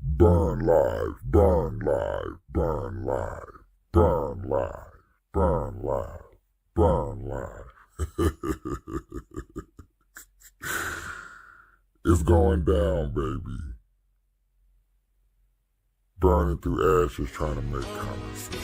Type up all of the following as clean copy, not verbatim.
Burn live, burn live, burn live, burn live, burn live, burn live. It's going down, baby. Burning through ashes, trying to make common sense.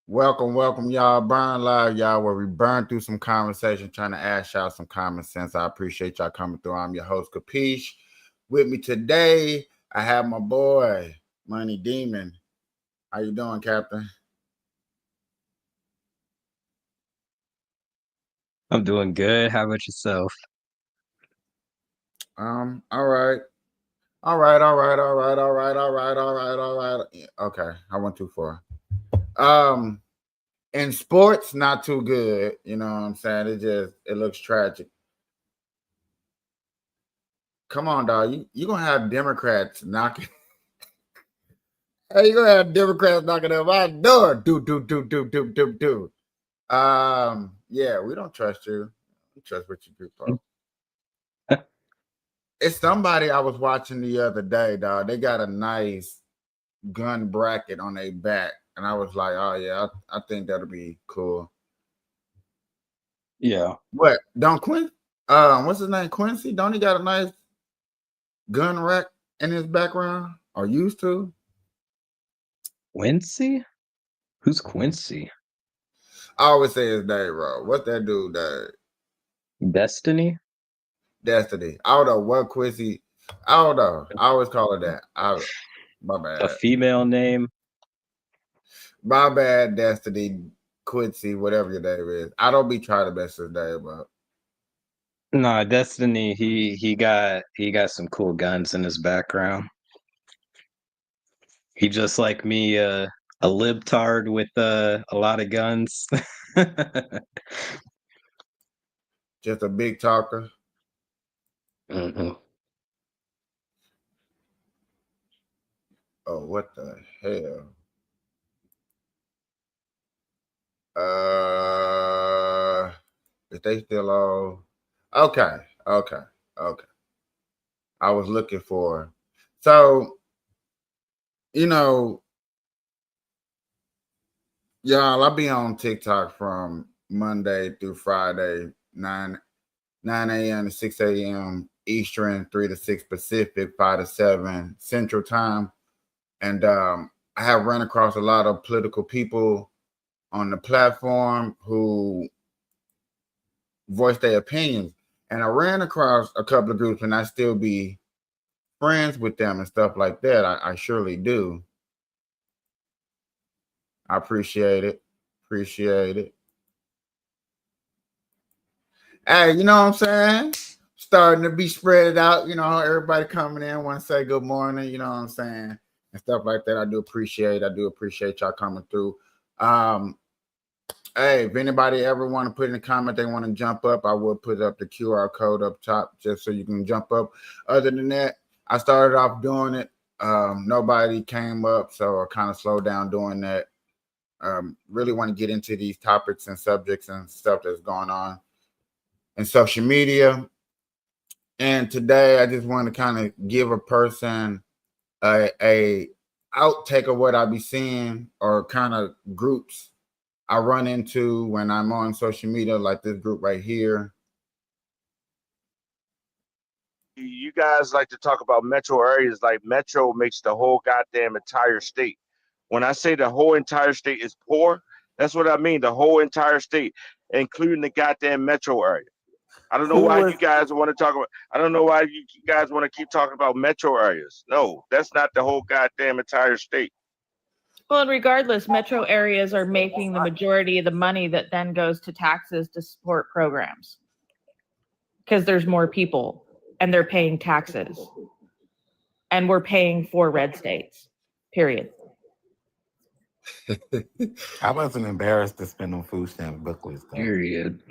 Welcome, y'all. Burn Live, y'all, where we burn through some conversation, trying to ask y'all some common sense. I appreciate y'all coming through. I'm your host, Capiche. With me today, I have my boy, Money Demon. How you doing, Captain? I'm doing good. How about yourself? All right. Okay, I went too far. In sports, not too good. You know what I'm saying? It looks tragic. Come on, dog. You gonna have Democrats knocking. Hey, you gonna have Democrats knocking on my door. Do. Yeah, we don't trust you. We trust what you do, bro. It's somebody I was watching the other day, dog. They got a nice gun bracket on their back, and I was like, oh yeah, I think that'll be cool. Yeah. What? Don't Quincy? What's his name? Quincy? Don't he got a nice gun rack in his background? Or used to? Quincy? Who's Quincy? I always say his name, bro. What's that dude that Destiny? Destiny? I don't know what Quincy. I don't know. I always call it that. My A bad. female name? My bad, Destiny, Quincy, whatever your name is. I don't be trying to mess his name up. Nah, Destiny, he got some cool guns in his background. He just like me, a libtard with a lot of guns. Just a big talker. Mm-hmm. Oh, what the hell? If they still on? Okay. I was looking for. So, you know, y'all, I be on TikTok from Monday through Friday, 9 a.m. to 6 a.m. Eastern, 3 to 6 Pacific, 5 to 7 Central Time. And I have run across a lot of political people on the platform who voice their opinions. And I ran across a couple of groups, and I still be friends with them and stuff like that. I surely do. I appreciate it. Appreciate it. Hey, you know what I'm saying? Starting to be spread out. You know, everybody coming in want to say good morning. You know what I'm saying? And stuff like that. I do appreciate. I do appreciate y'all coming through. Hey, if anybody ever want to put in a comment, they want to jump up, I will put up the QR code up top just so you can jump up. Other than that, I started off doing it. Nobody came up, so I kind of slowed down doing that. Really want to get into these topics and subjects and stuff that's going on in social media. And today, I just want to kind of give a person a outtake of what I be seeing or kind of groups I run into when I'm on social media, like this group right here. You guys like to talk about metro areas, like metro makes the whole goddamn entire state. When I say the whole entire state is poor, that's what I mean. The whole entire state, including the goddamn metro area. I don't know why you guys want to talk about. I don't know why you guys want to keep talking about metro areas. No, that's not the whole goddamn entire state. Well, and regardless, metro areas are making the majority of the money that then goes to taxes to support programs because there's more people and they're paying taxes. And we're paying for red states, period. I wasn't embarrassed to spend on food stamp booklets. Though. Period.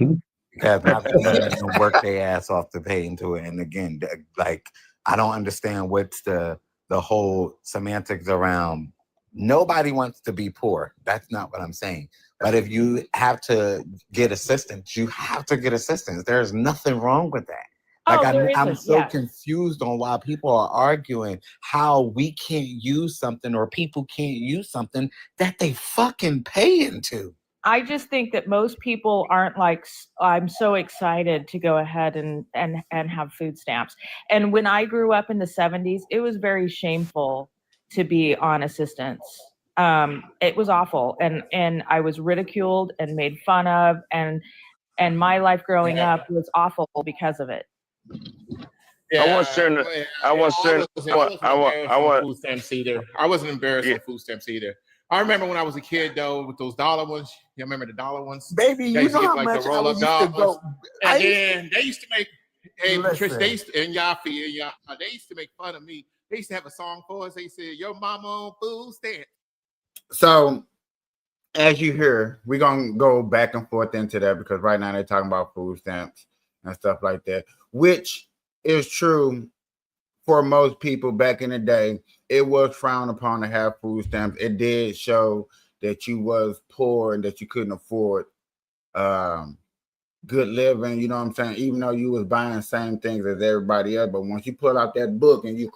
Because my family work their ass off to pay into it. And again, like, I don't understand what's the whole semantics around. Nobody wants to be poor. That's not what I'm saying. But if you have to get assistance, you have to get assistance. There's nothing wrong with that. Like, I'm so confused on why people are arguing how we can't use something or people can't use something that they fucking pay into. I just think that most people aren't like, I'm so excited to go ahead and have food stamps. And when I grew up in the 70s, it was very shameful to be on assistance. It was awful. And I was ridiculed and made fun of. And my life growing up was awful because of it. Yeah, I wasn't food stamps either. I wasn't embarrassed on food stamps either. I remember when I was a kid though, with those dollar ones. You remember the dollar ones? Baby, you know how much the roll up dollars. And then they used to make. Hey, Listen. Patricia, they used to make fun of me. They used to have a song for us. They said, "Your mama on food stamps." So, as you hear, we're gonna go back and forth into that because right now they're talking about food stamps and stuff like that, which is true for most people back in the day. It was frowned upon to have food stamps. It did show that you was poor and that you couldn't afford good living, you know what I'm saying? Even though you was buying the same things as everybody else, but once you pull out that book and you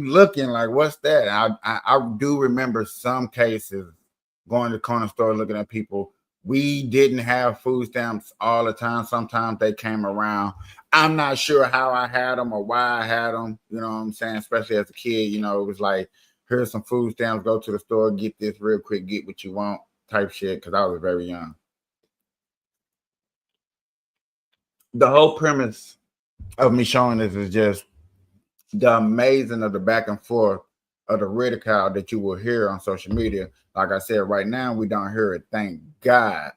looking like, what's that? I do remember some cases going to the corner store looking at people. We didn't have food stamps all the time. Sometimes they came around. I'm not sure how I had them or why I had them. You know what I'm saying? Especially as a kid, it was like, here's some food stamps. Go to the store, get this real quick, get what you want type shit because I was very young. The whole premise of me showing this is just the amazing of the back and forth of the ridicule that you will hear on social media. Like I said, right now we don't hear it, thank God.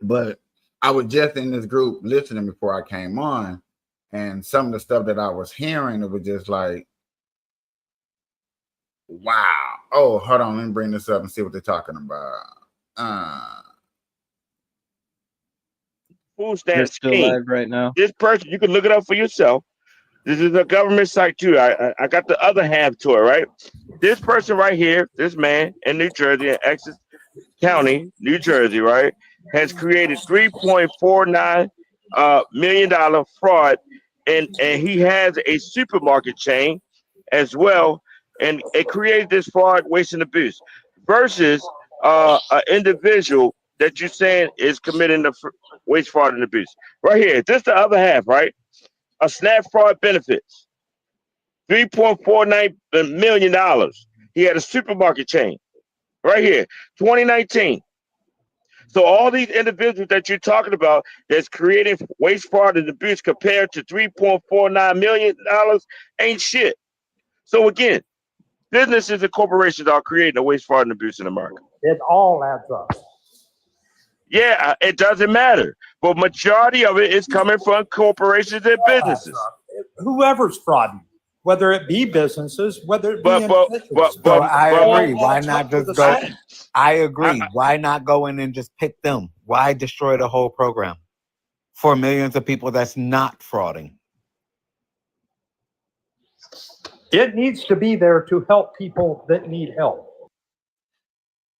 But I was just in this group listening before I came on, and some of the stuff that I was hearing, it was just like, wow. Oh, hold on, let me bring this up and see what they're talking about. Food stamp still scheme. live right now. This person, you can look it up for yourself. This is a government site too. I got the other half to it, right? This person right here, this man in New Jersey, in Essex County, New Jersey, right, has created $3.49 million fraud, and he has a supermarket chain as well, and it created this fraud, waste, and abuse versus an individual that you're saying is committing the waste, fraud, and abuse. Right here, this the other half, right? A SNAP fraud benefits, $3.49 million. He had a supermarket chain. Right here, 2019. So all these individuals that you're talking about that's creating waste, fraud, and abuse compared to $3.49 million ain't shit. So again, businesses and corporations are creating a waste, fraud, and abuse in America. It all adds up. Yeah, it doesn't matter. But majority of it is coming from corporations and businesses. Whoever's frauding, whether it be businesses, whether it be individuals. So I agree. Why not just go? I agree. Why not go in and just pick them? Why destroy the whole program for millions of people that's not frauding? It needs to be there to help people that need help.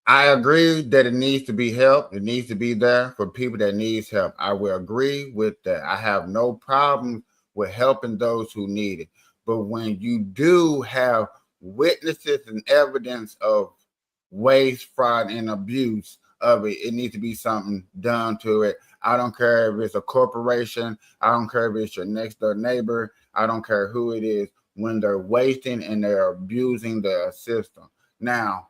I agree that it needs to be help. It needs to be there for people that needs help. I will agree with that. I have no problem with helping those who need it. But when you do have witnesses and evidence of waste, fraud, and abuse of it, it needs to be something done to it. I don't care if it's a corporation. I don't care if it's your next door neighbor. I don't care who it is. When they're wasting and they're abusing the system. Now,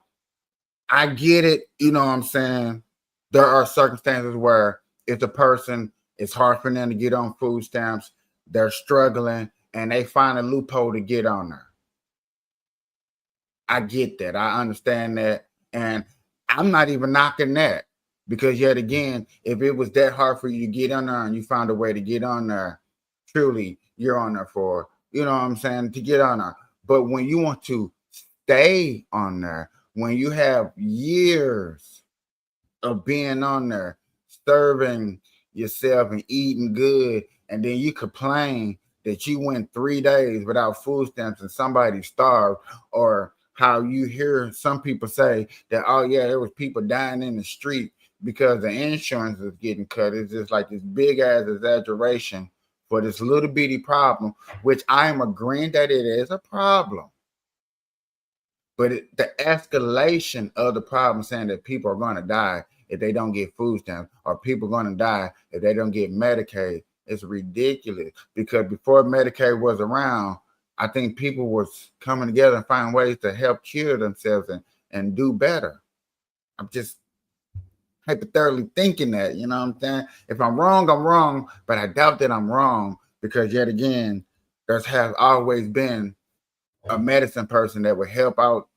I get it. You know what I'm saying? There are circumstances where if the person, it's hard for them to get on food stamps, they're struggling, and they find a loophole to get on there. I get that. I understand that. And I'm not even knocking that, because yet again, if it was that hard for you to get on there and you found a way to get on there, truly you're on there for, you know what I'm saying, to get on there. But when you want to stay on there, when you have years of being on there, serving yourself and eating good, and then you complain that you went 3 days without food stamps and somebody starved, or how you hear some people say that, oh yeah, there was people dying in the street because the insurance is getting cut. It's just like this big ass exaggeration for this little bitty problem, which I am agreeing that it is a problem. But the escalation of the problem, saying that people are going to die if they don't get food stamps, or people are going to die if they don't get Medicaid, is ridiculous. Because before Medicaid was around, I think people was coming together and find ways to help cure themselves and do better. I'm just hypothetically thinking that, you know what I'm saying? If I'm wrong, I'm wrong, but I doubt that I'm wrong, because yet again, there has always been a medicine person that would help out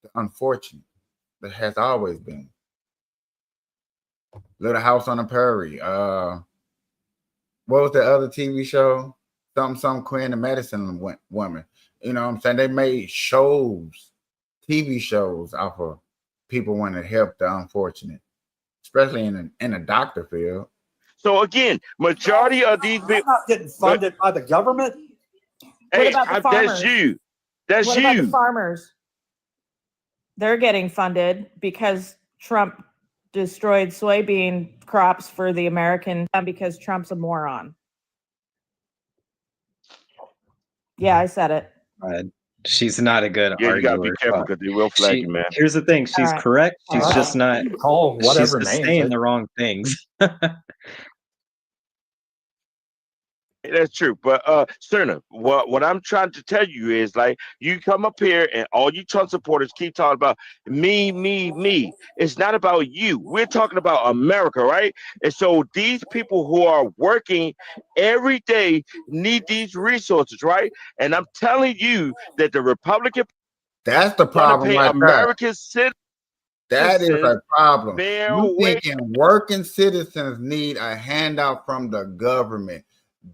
the unfortunate. There has always been. Little House on the Prairie. What was the other TV show? Some Queen, the Medicine Woman. You know what I'm saying? They made shows, TV shows off of people wanting to help the unfortunate, especially in the doctor field. So again, majority of these They're people not getting funded by the government. Hey, about the that's farmers? you. That's What about the you. farmers? They're getting funded because Trump destroyed soybean crops for the American, because Trump's a moron. Yeah, I said it. She's not a good Yeah, you gotta be arguer. careful because they will flag you, man. Here's the thing: she's All right. correct. She's All just right. not. Call She's whatever just names. saying the wrong things. That's true. But Cerna, what I'm trying to tell you is, like, you come up here and all you Trump supporters keep talking about me, me, me. It's not about you. We're talking about America, right? And so these people who are working every day need these resources, right? And I'm telling you that the Republican That's the gonna problem pay right there. American citizens. That is a problem. Fair You wage. thinking working citizens need a handout from the government.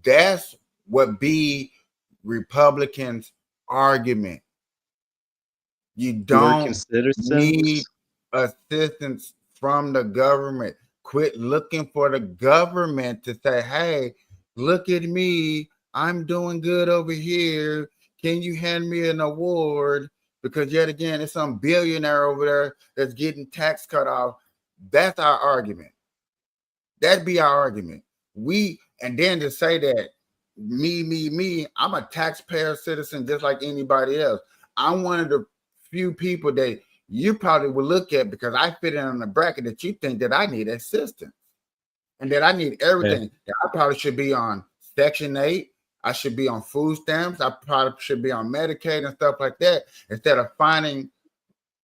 That's what be Republicans' argument. You Working don't citizens. need assistance from the government. Quit looking for the government to say, hey, look at me. I'm doing good over here. Can you hand me an award? Because yet again, it's some billionaire over there that's getting tax cut off. That's our argument. That'd be our argument. And then to say that me, I'm a taxpayer citizen just like anybody else. I'm one of the few people that you probably would look at, because I fit in the bracket that you think that I need assistance and that I need everything. Yeah. That I probably should be on Section 8. I should be on food stamps. I probably should be on Medicaid and stuff like that, instead of finding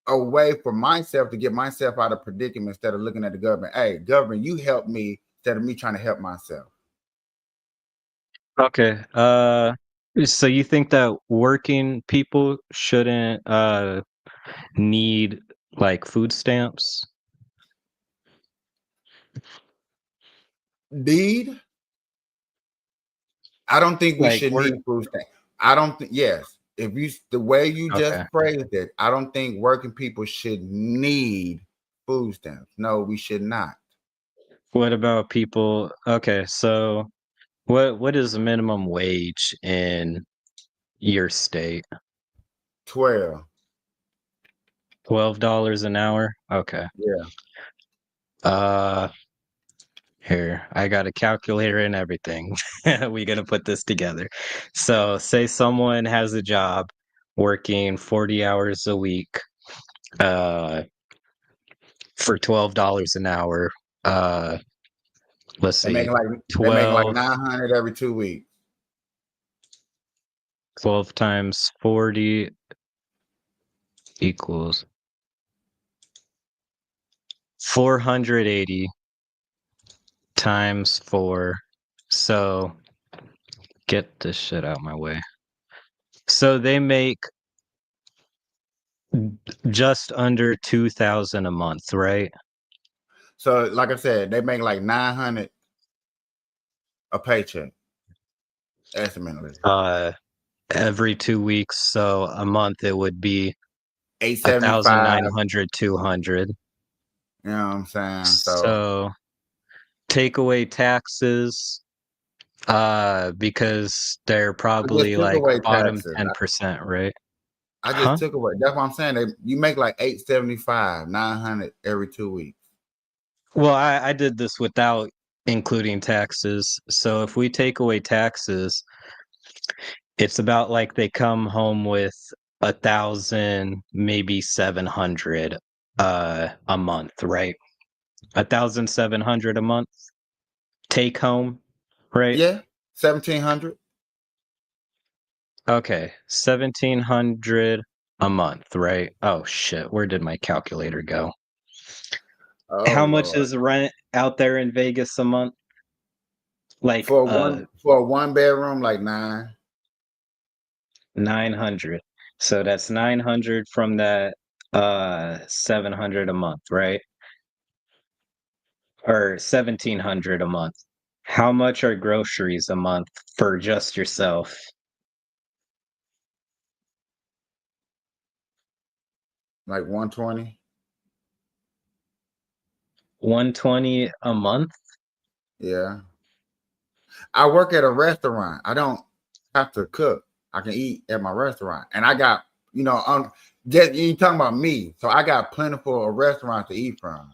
a way for myself to get myself out of predicament, instead of looking at the government. Hey, government, you help me, instead of me trying to help myself. Okay. So you think that working people shouldn't need like food stamps? Need? I don't think we Like should work- need food stamps. I don't think, yes. If you, the way you just Okay. phrased it, I don't think working people should need food stamps. No, we should not. What about people? Okay, so what is the minimum wage in your state? 12. $12 an hour? Okay. Yeah. Here, I got a calculator and everything. We're gonna put this together. So say someone has a job working 40 hours a week for $12 an hour. Let's They see, make like 12 900 every 2 weeks. 12 times 40 equals 480 times 4. So get this shit out my way. So they make just under 2,000 a month, right? So, like I said, they make like 900 a paycheck, estimately. Every 2 weeks. So a month it would be 875. 1,900, 200. You know what I'm saying? So take away taxes, because they're probably took like away bottom taxes. 10%, right? I just took away. That's what I'm saying. You make like 875, 900 every 2 weeks. Well, I did this without including taxes. So if we take away taxes, it's about like they come home with 1,000, maybe 700 a month, right? 1,700 a month take home, right? Yeah, 1,700. Okay, 1,700 a month, right? Oh shit, where did my calculator go? Oh, How much Lord. is rent out there in Vegas a month? Like for a one bedroom, like 900. So that's 900 from that 700 a month, right? Or 1,700 a month. How much are groceries a month for just yourself? like 120. 120 a month? Yeah. I work at a restaurant. I don't have to cook. I can eat at my restaurant. And I got, just you talking about me. So I got plentiful of restaurants to eat from.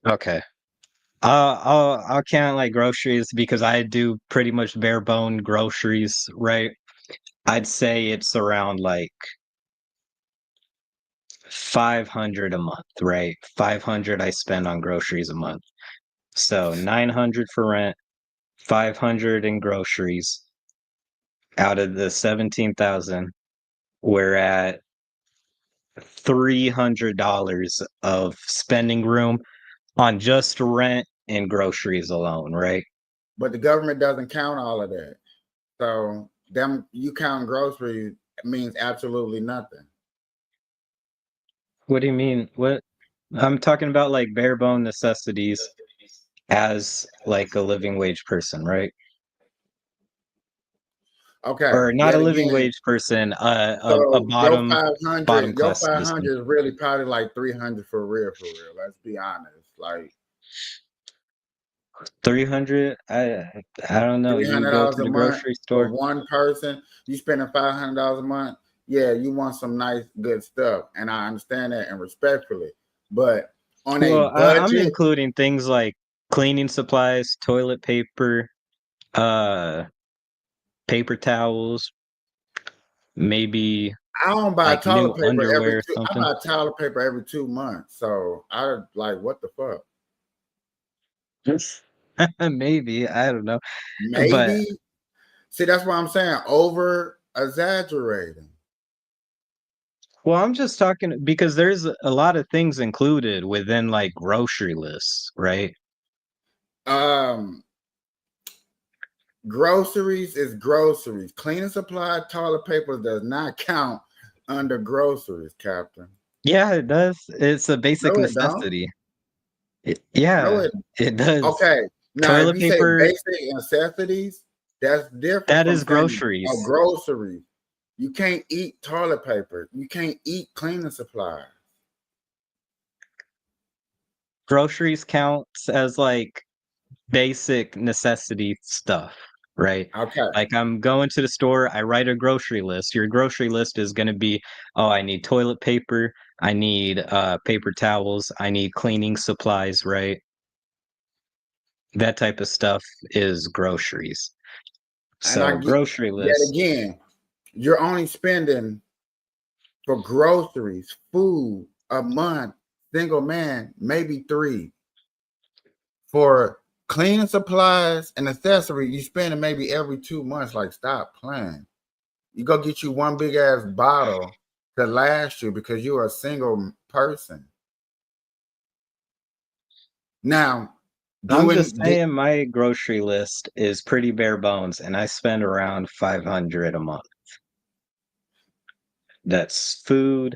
Okay. I'll count like groceries because I do pretty much bare bone groceries, right? I'd say it's around like 500 a month, right? 500 I spend on groceries a month. So 900 for rent, 500 in groceries. Out of the 17,000, we're at $300 of spending room on just rent and groceries alone, right? But the government doesn't count all of that. So you count groceries means absolutely nothing. What do you mean? What? I'm talking about like bare bone necessities as like a living wage person, right? Okay. Or not a Yet living again, wage person, a so bottom your class 500 citizen. is really probably like 300 for real, for real. Let's be honest. Like 300? I don't know. You go $300 to a the month grocery for store. one person. You spending $500 a month. Yeah, you want some nice, good stuff, and I understand that and respectfully. But on a Well, I'm budget, including things like cleaning supplies, toilet paper, uh, paper towels, maybe I don't buy like new toilet paper every underwear or two. I something. buy toilet paper every 2 months. So I like, what the fuck? Maybe, I don't know. But Maybe. See, that's what I'm saying. Over exaggerating. well, I'm just talking because there's a lot of things included within like grocery lists, right? Groceries is groceries. Cleaning supply, toilet paper does not count under groceries, Captain. Yeah, it does. It's a basic No, it don't. necessity. No, Yeah, it. it does. Okay. Now, if Toilet you say paper, basic necessities, that's different that from is saying groceries. groceries. You can't eat toilet paper. You can't eat cleaning supplies. Groceries counts as like basic necessity stuff, right? Okay. Like I'm going to the store, I write a grocery list. Your grocery list is going to be, oh, I need toilet paper, I need paper towels, I need cleaning supplies, right? That type of stuff is groceries. And I So get, grocery yet list. again, you're only spending for groceries, food, a month, single man, maybe 3. For cleaning supplies and accessories, you spending maybe every 2 months. Like, stop playing. You go get you one big ass bottle to last you because you're a single person. Now, I'm just saying my grocery list is pretty bare bones, and I spend around 500 a month. That's food,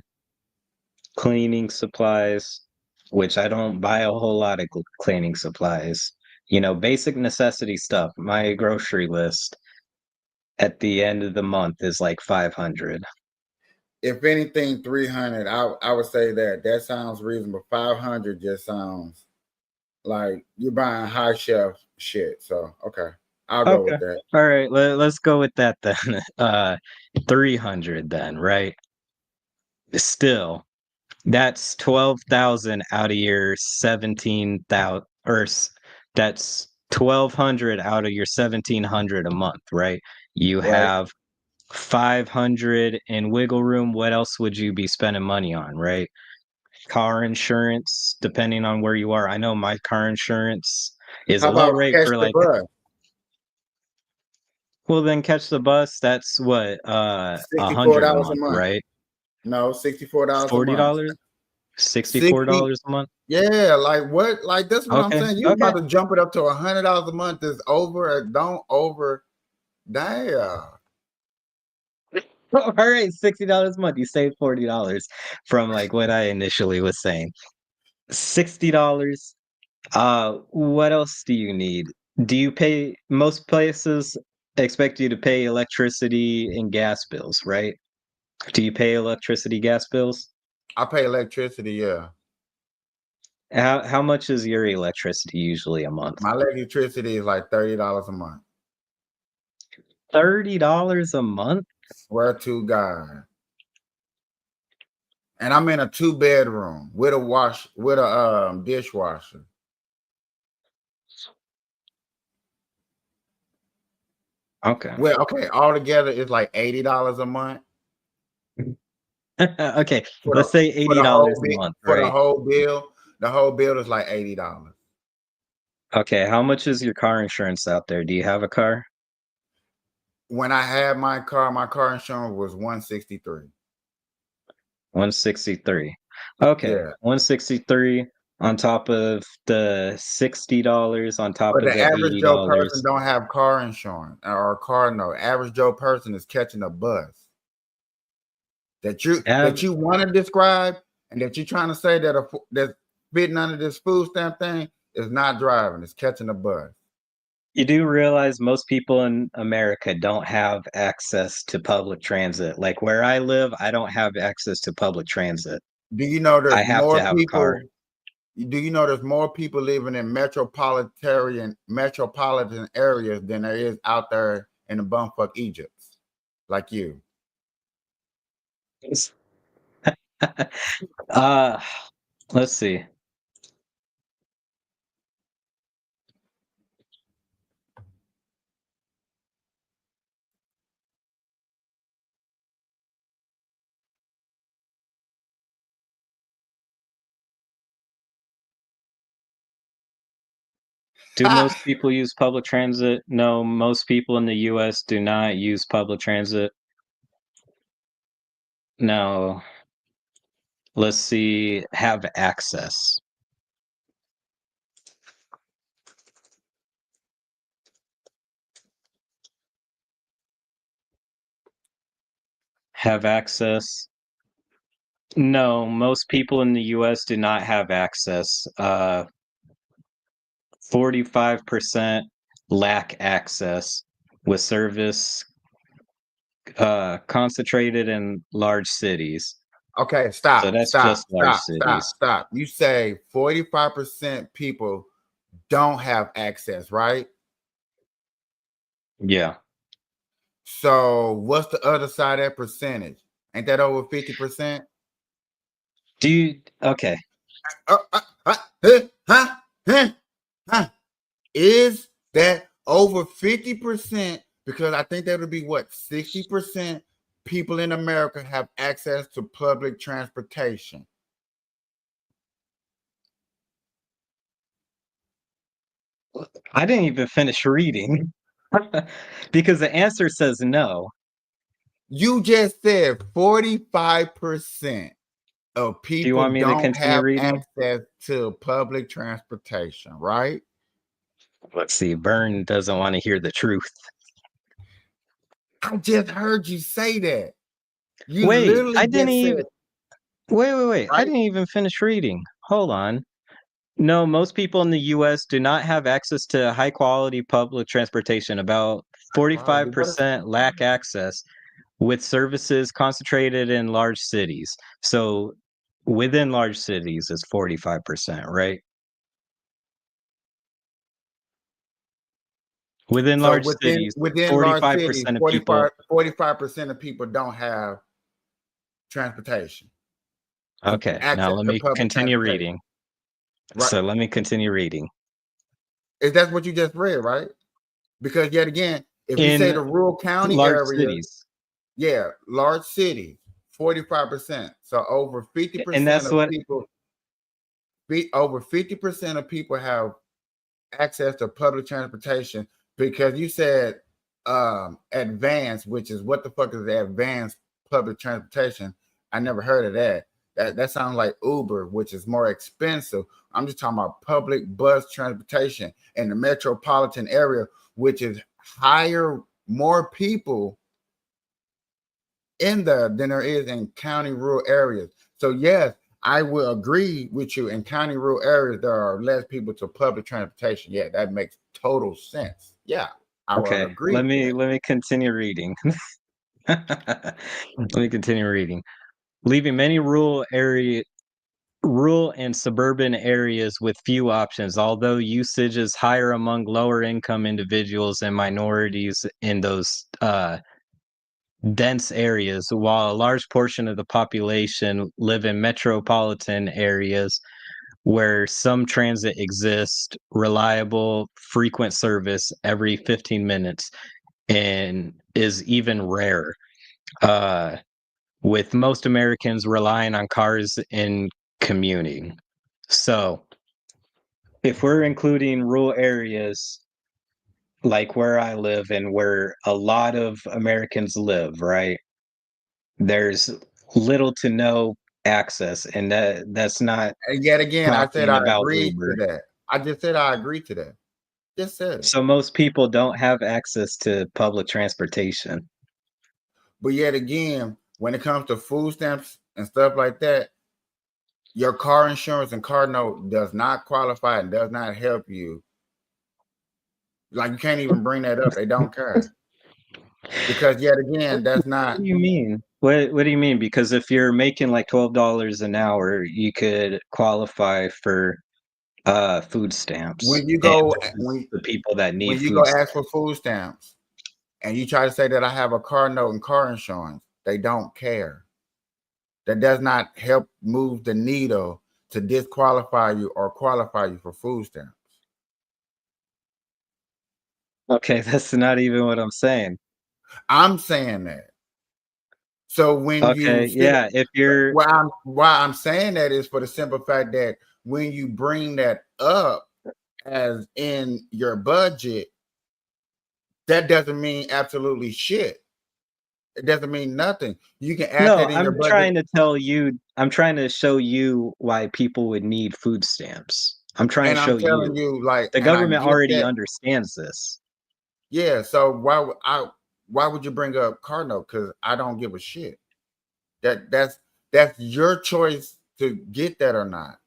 cleaning supplies, which I don't buy a whole lot of cleaning supplies. You know, basic necessity stuff. My grocery list at the end of the month is like 500. if anything, 300. I would say that sounds reasonable. 500 just sounds like you're buying high shelf shit. So okay, I'll go with that. All right, let's go with that then. 300 then, right? Still, that's 12,000 out of your 17,000, or that's 1,200 out of your 1,700 a month, right? You Right. have 500 in wiggle room. What else would you be spending money on, right? Car insurance, depending on where you are. I know my car insurance is How a low about rate catch for the like, bus? well, then catch the bus. That's what, $64 100 a a month, month. right? No, $64 a month. $40, $64 a month. Yeah, like what? Like that's what I'm Okay, saying. You about to jump it up to $100 a month. Is over. Don't over. Damn. All right, $60 a month. You save $40 from like what I initially was saying. $60. What else do you need? Do you pay? Most places expect you to pay electricity and gas bills, right? Do you pay electricity, gas bills? I pay electricity. Yeah, How much is your electricity usually a month? my electricity is like $30 a month. $30 a month? Swear to God. And I'm in a 2-bedroom with a dishwasher. Okay. Well, okay, altogether it's like $80 a month. Okay, For let's the- say for the $80 whole a bi- month, for the right? whole bill. The whole bill is like $80. Okay, how much is your car insurance out there? Do you have a car? When I had my car insurance was $163. 163. Okay, Yeah. 163 on top of the $60 on top But of the the average Joe $80. person don't have car insurance or car note. Average Joe person is catching a bus. That you want to describe and that you're trying to say that's fitting under this food stamp thing is not driving, it's catching a bus. You do realize most people in America don't have access to public transit. Like where I live, I don't have access to public transit. Do you know I there's have more to have a car. people? Do you know there's more people living in metropolitan areas than there is out there in the bumfuck Egypt, like you? Let's see. Do most people use public transit? No, most people in the US do not use public transit. No. Let's see, have access. Have access. No, most people in the US do not have access. 45% lack access with service concentrated in large cities. Okay, So that's just large cities. stop. You say 45% people don't have access, right? Yeah. So what's the other side of that percentage? Ain't that over 50%? Do you okay? Is that over 50%? Because I think that would be what 60% people in America have access to public transportation? I didn't even finish reading because the answer says no. You just said 45% of Do you people want me to don't continue have reading? access to public transportation, right? Let's see. Vern doesn't want to hear the truth. I just heard you say that. You Wait, literally I didn't just said, even. Wait. I right? didn't even finish reading. Hold on. No, most people in the US do not have access to high quality public transportation. About Quality. What is 45% lack access, with services concentrated in large cities. So within large cities is 45%, right? Within so large within cities, within large cities, 45% of people. 45% of people don't have transportation. Okay, now Access let to me public continue transportation. reading. Right. So let me continue reading. Is that what you just read, right? Because yet again, if you say In the rural county large area, cities. yeah, large cities, 45%. So over 50% And that's of what people, over 50% of people have access to public transportation because you said advanced, which is what the fuck is advanced public transportation? I never heard of that. That sounds like Uber, which is more expensive. I'm just talking about public bus transportation in the metropolitan area, which is higher, more people in there than there is in county rural areas. So yes, I will agree with you. In county rural areas, there are less people to public transportation. Yeah, that makes total sense. Yeah, I will okay, agree with that. let me continue reading. Let me continue reading. Leaving many rural and suburban areas with few options, although usage is higher among lower income individuals and minorities in those dense areas, while a large portion of the population live in metropolitan areas where some transit exists, reliable, frequent service every 15 minutes, and is even rare. With most Americans relying on cars in commuting. So, if we're including rural areas like where I live and where a lot of Americans live, right? There's little to no access, and that's not And yet again, I said talking I about agree to Uber. that. I just said I agree to that. Just said it. So most people don't have access to public transportation. But yet again, when it comes to food stamps and stuff like that, your car insurance and car note does not qualify and does not help you. Like you can't even bring that up. They don't care. Because yet again, that's not. What do you mean? What do you mean? Because if you're making like $12 an hour, you could qualify for food stamps. When you And go those are the people that when need you go food ask stamps. for food stamps and you try to say that I have a car note and car insurance, they don't care. That does not help move the needle to disqualify you or qualify you for food stamps. Okay, that's not even what I'm saying. I'm saying that. So when you Okay, sit, yeah, if you're why I'm saying that is for the simple fact that when you bring that up as in your budget, that doesn't mean absolutely shit. It doesn't mean nothing. You can add no, that in your I'm budget. trying to tell you, I'm trying to show you why people would need food stamps. I'm trying to And show I'm telling you. you, like, The and I government get already that. understands this. Yeah. So why would you bring up car note? Because I don't give a shit. That's your choice to get that or not.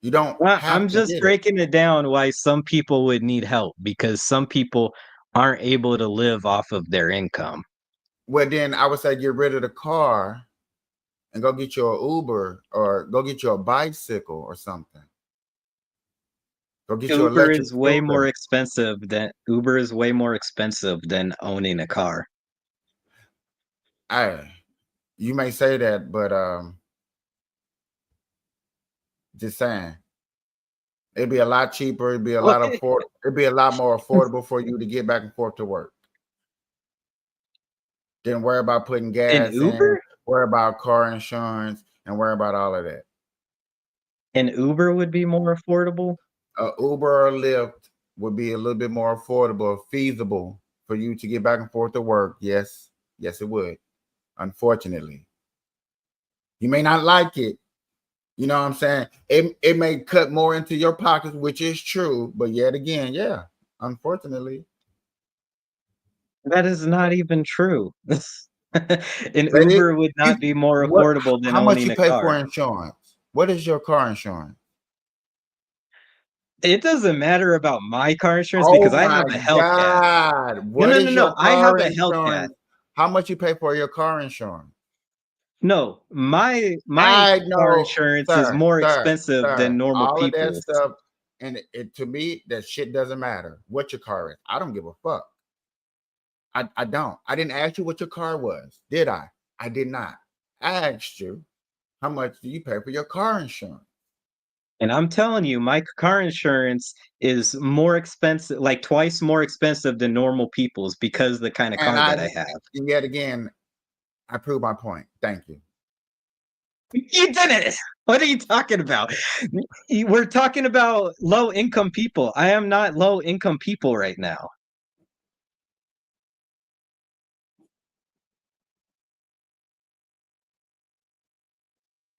You don't have I'm to just get it. breaking it down why some people would need help because some people aren't able to live off of their income. Well, then I would say get rid of the car and go get you an Uber or go get you a bicycle or something. Go get you an electric scooter. Uber is way more expensive than owning a car. You may say that, but just saying. It'd be a lot cheaper. It'd be a lot more affordable for you to get back and forth to work. Then worry about putting An gas in, Uber? worry about car insurance, and worry about all of that. An Uber would be more affordable? Uber or Lyft would be a little bit more affordable, feasible for you to get back and forth to work. Yes, yes, it would. Unfortunately, you may not like it. You know what I'm saying? It may cut more into your pockets, which is true. But yet again, yeah, unfortunately, That is not even true. An But Uber would not be more what? affordable than How much owning you a pay for car. insurance? What is your car insurance? It doesn't matter about my car insurance Oh because I my have a Hellcat. God! No, What no, is no, your no. I have car a Hellcat. insurance? How much you pay for your car insurance? No, my I car know, insurance is sir, more sir, expensive sir. than normal All of that people's. stuff, and it to me, that shit doesn't matter. What your car is, I don't give a fuck. I don't. I didn't ask you what your car was, did I? I did not. I asked you how much do you pay for your car insurance? And I'm telling you, my car insurance is more expensive, like twice more expensive than normal people's because of the kind of And car that I have. yet again, I prove my point. Thank you. You did it. What are you talking about? We're talking about low income people. I am not low income people right now.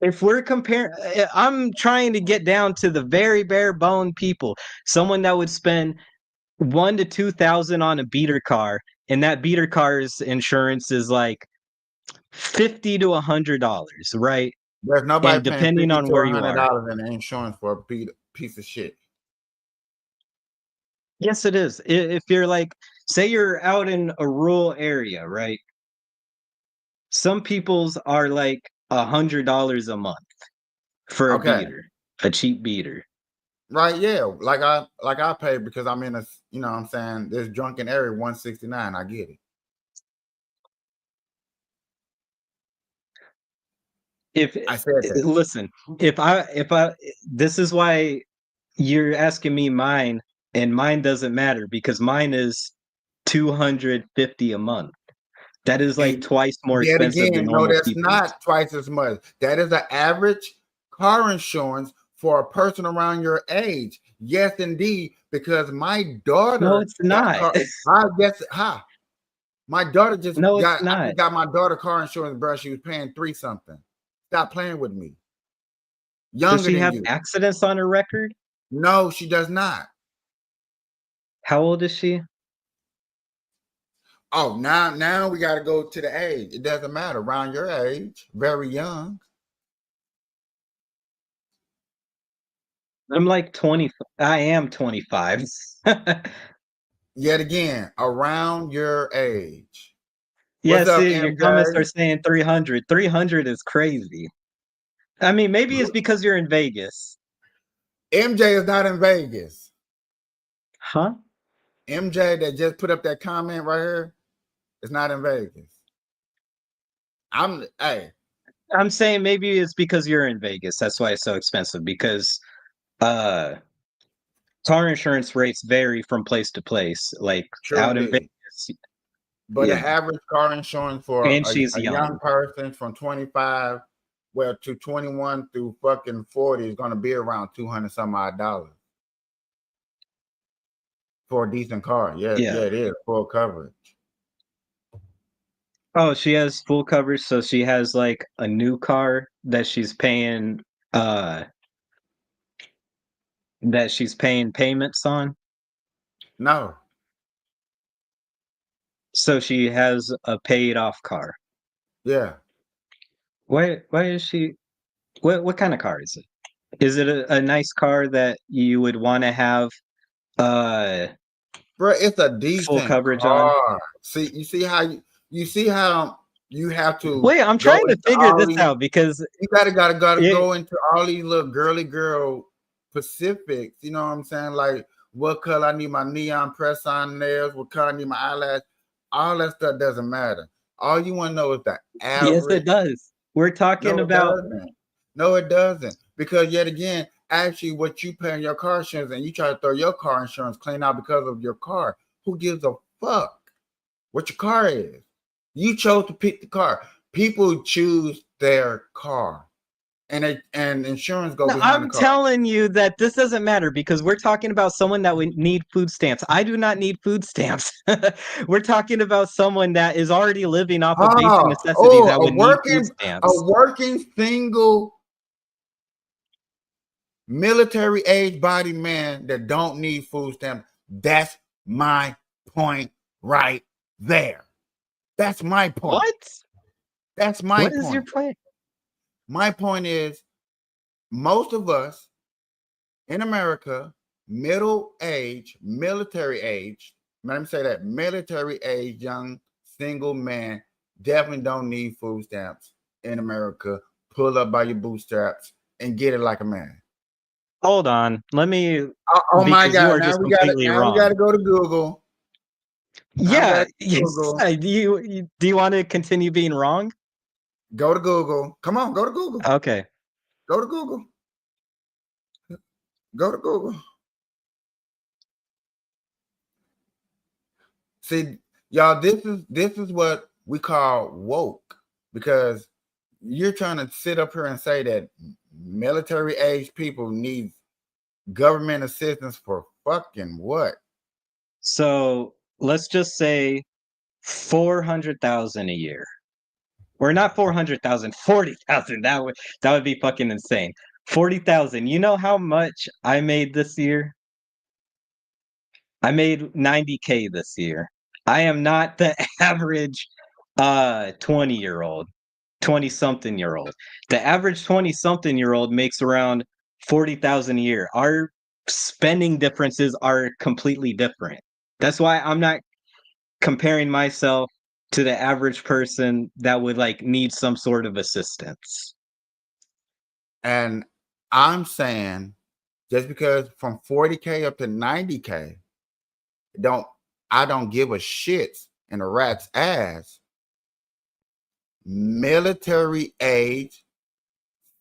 If we're comparing, I'm trying to get down to the very bare bone people. Someone that would spend 1 to 2,000 on a beater car, and that beater car's insurance is like $50 to $100, right? There's nobody And paying depending $50 on to where you are. $100 in insurance for a piece of shit. Yes, it is. If you're like, say you're out in a rural area, right? Some people's are like $100 a month for a Okay. beater, a cheap beater. Right, yeah. Like I pay because I'm in a, you know what I'm saying, this drunken area 169. I get it. If I said that. listen, if I this is why you're asking me mine, and mine doesn't matter because mine is 250 a month. That is like And twice more yet expensive than again, no, normal that's people's. not twice as much. That is the average car insurance for a person around your age. Yes, indeed, because my daughter No, it's not. I guess my daughter just No, it's got I not. just got my daughter car insurance, bro. She was paying 3 something. Stop playing with me. Does Younger she than have you. accidents on her record? No, she does not. How old is she? Oh, now we got to go to the age. It doesn't matter. Around your age, very young. I'm like 20. I am 25. Yet again, around your age. Yeah, What's up, see, your comments are MJ? saying 300. 300 is crazy. I mean, maybe it's because you're in Vegas. MJ is not in Vegas. Huh? MJ that just put up that comment right here is not in Vegas. I'm saying maybe it's because you're in Vegas. That's why it's so expensive because uh car insurance rates vary from place to place. Like sure out in indeed. Vegas, But the yeah. average car insurance for And she's a young young. person from 25 to 21 through fucking 40 is going to be around 200 some odd dollars for a decent car. Yeah, it is full coverage. Oh, she has full coverage, so she has like a new car that she's paying payments on. No. So she has a paid off car. Yeah. Why is she what kind of car is it? Is it a nice car that you would want to have Bro, it's a full decent coverage on? car. You see how you have to Wait, I'm go trying to into figure all this these, out because you gotta it, go into all these little girl specifics. You know what I'm saying? Like what color I need my neon press on nails, what color I need my eyelash. All that stuff doesn't matter. All you want to know is the yes, average. it does. We're talking No, it about doesn't. No, it doesn't. Because yet again, actually, what you pay on your car insurance and you try to throw your car insurance clean out because of your car. Who gives a fuck what your car is? You chose to pick the car. People choose their car, and insurance go No, behind the I'm car. telling you that this doesn't matter because we're talking about someone that would need food stamps. I do not need food stamps. We're talking about someone that is already living off of basic necessities that would need food A stamps. working single military age body man that don't need food stamps. That's my point right there. That's my point. What? That's my What point. is your point? My point is most of us in America, middle age, military age, let me say that military age, young single man definitely don't need food stamps in America. Pull up by your bootstraps and get it like a man. Hold on. Let me Oh my because you God! are Now just we got completely Now we wrong. got to go to Google. Now we Yeah. gotta Google. Do you want to continue being wrong? Go to Google. Come on, go to Google. Okay. Go to Google. Go to Google. See, y'all, this is what we call woke, because you're trying to sit up here and say that military age people need government assistance for fucking what? So let's just say 400,000 a year. Or not 400,000, 40,000. That would be fucking insane. 40,000. You know how much I made this year? I made 90K this year. I am not the average 20-year-old, 20-something-year-old. The average 20-something-year-old makes around 40,000 a year. Our spending differences are completely different. That's why I'm not comparing myself to the average person that would like need some sort of assistance. And I'm saying just because from 40K up to 90K, I don't give a shit in a rat's ass. Military age,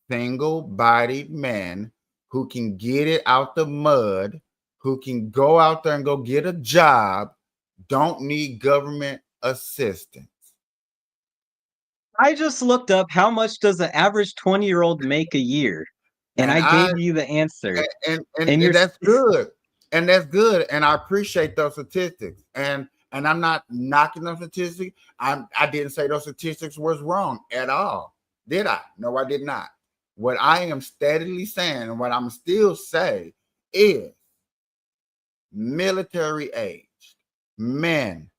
single-bodied men who can get it out the mud, who can go out there and go get a job, don't need government assistance. I just looked up how much does the average 20-year-old make a year, and I gave you the answer. And you're that's good. And that's good. And I appreciate those statistics. And I'm not knocking those statistics. I didn't say those statistics was wrong at all. Did I? No, I did not. What I am steadily saying and what I'm still saying is military aged men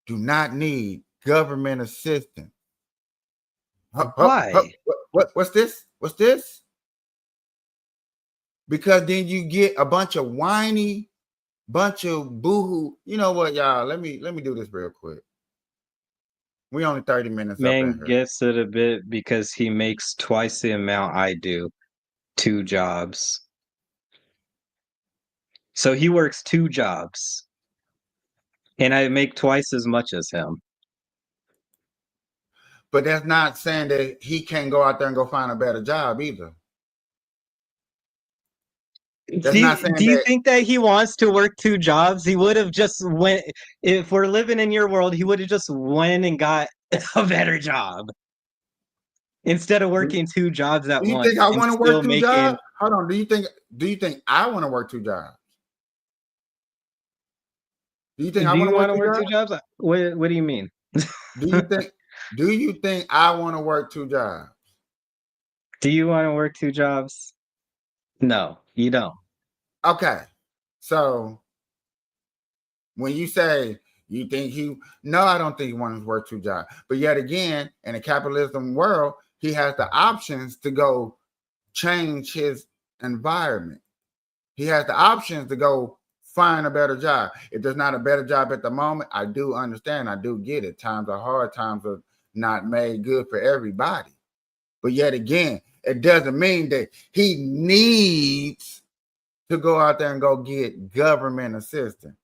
do not need government assistance. Why? What's this? What's this? Because then you get a bunch of whiny, bunch of boohoo. You know what, y'all? Let me do this real quick. We only 30 minutes up in Man here. gets it a bit because he makes twice the amount I do, 2 jobs. So he works 2 jobs, and I make twice as much as him. But that's not saying that he can't go out there and go find a better job either. Do you think that he wants to work 2 jobs? He would have just went, if we're living in your world, he would have just went and got a better job instead of working 2 jobs at Do you once think I and want to still work 2 making. jobs? Hold on. Do you think I want to work 2 jobs? Do you think I Do you want want to to work work 2 2 jobs? jobs? What do you mean? Do you think I want to work 2 jobs? Do you want to work 2 jobs? No, you don't. Okay. So when you say you think no, I don't think he wants to work 2 jobs. But yet again, in a capitalism world, he has the options to go change his environment. He has the options to go find a better job. If there's not a better job at the moment, I do understand. I do get it. Times are hard. Times are not made good for everybody. But yet again, it doesn't mean that he needs to go out there and go get government assistance.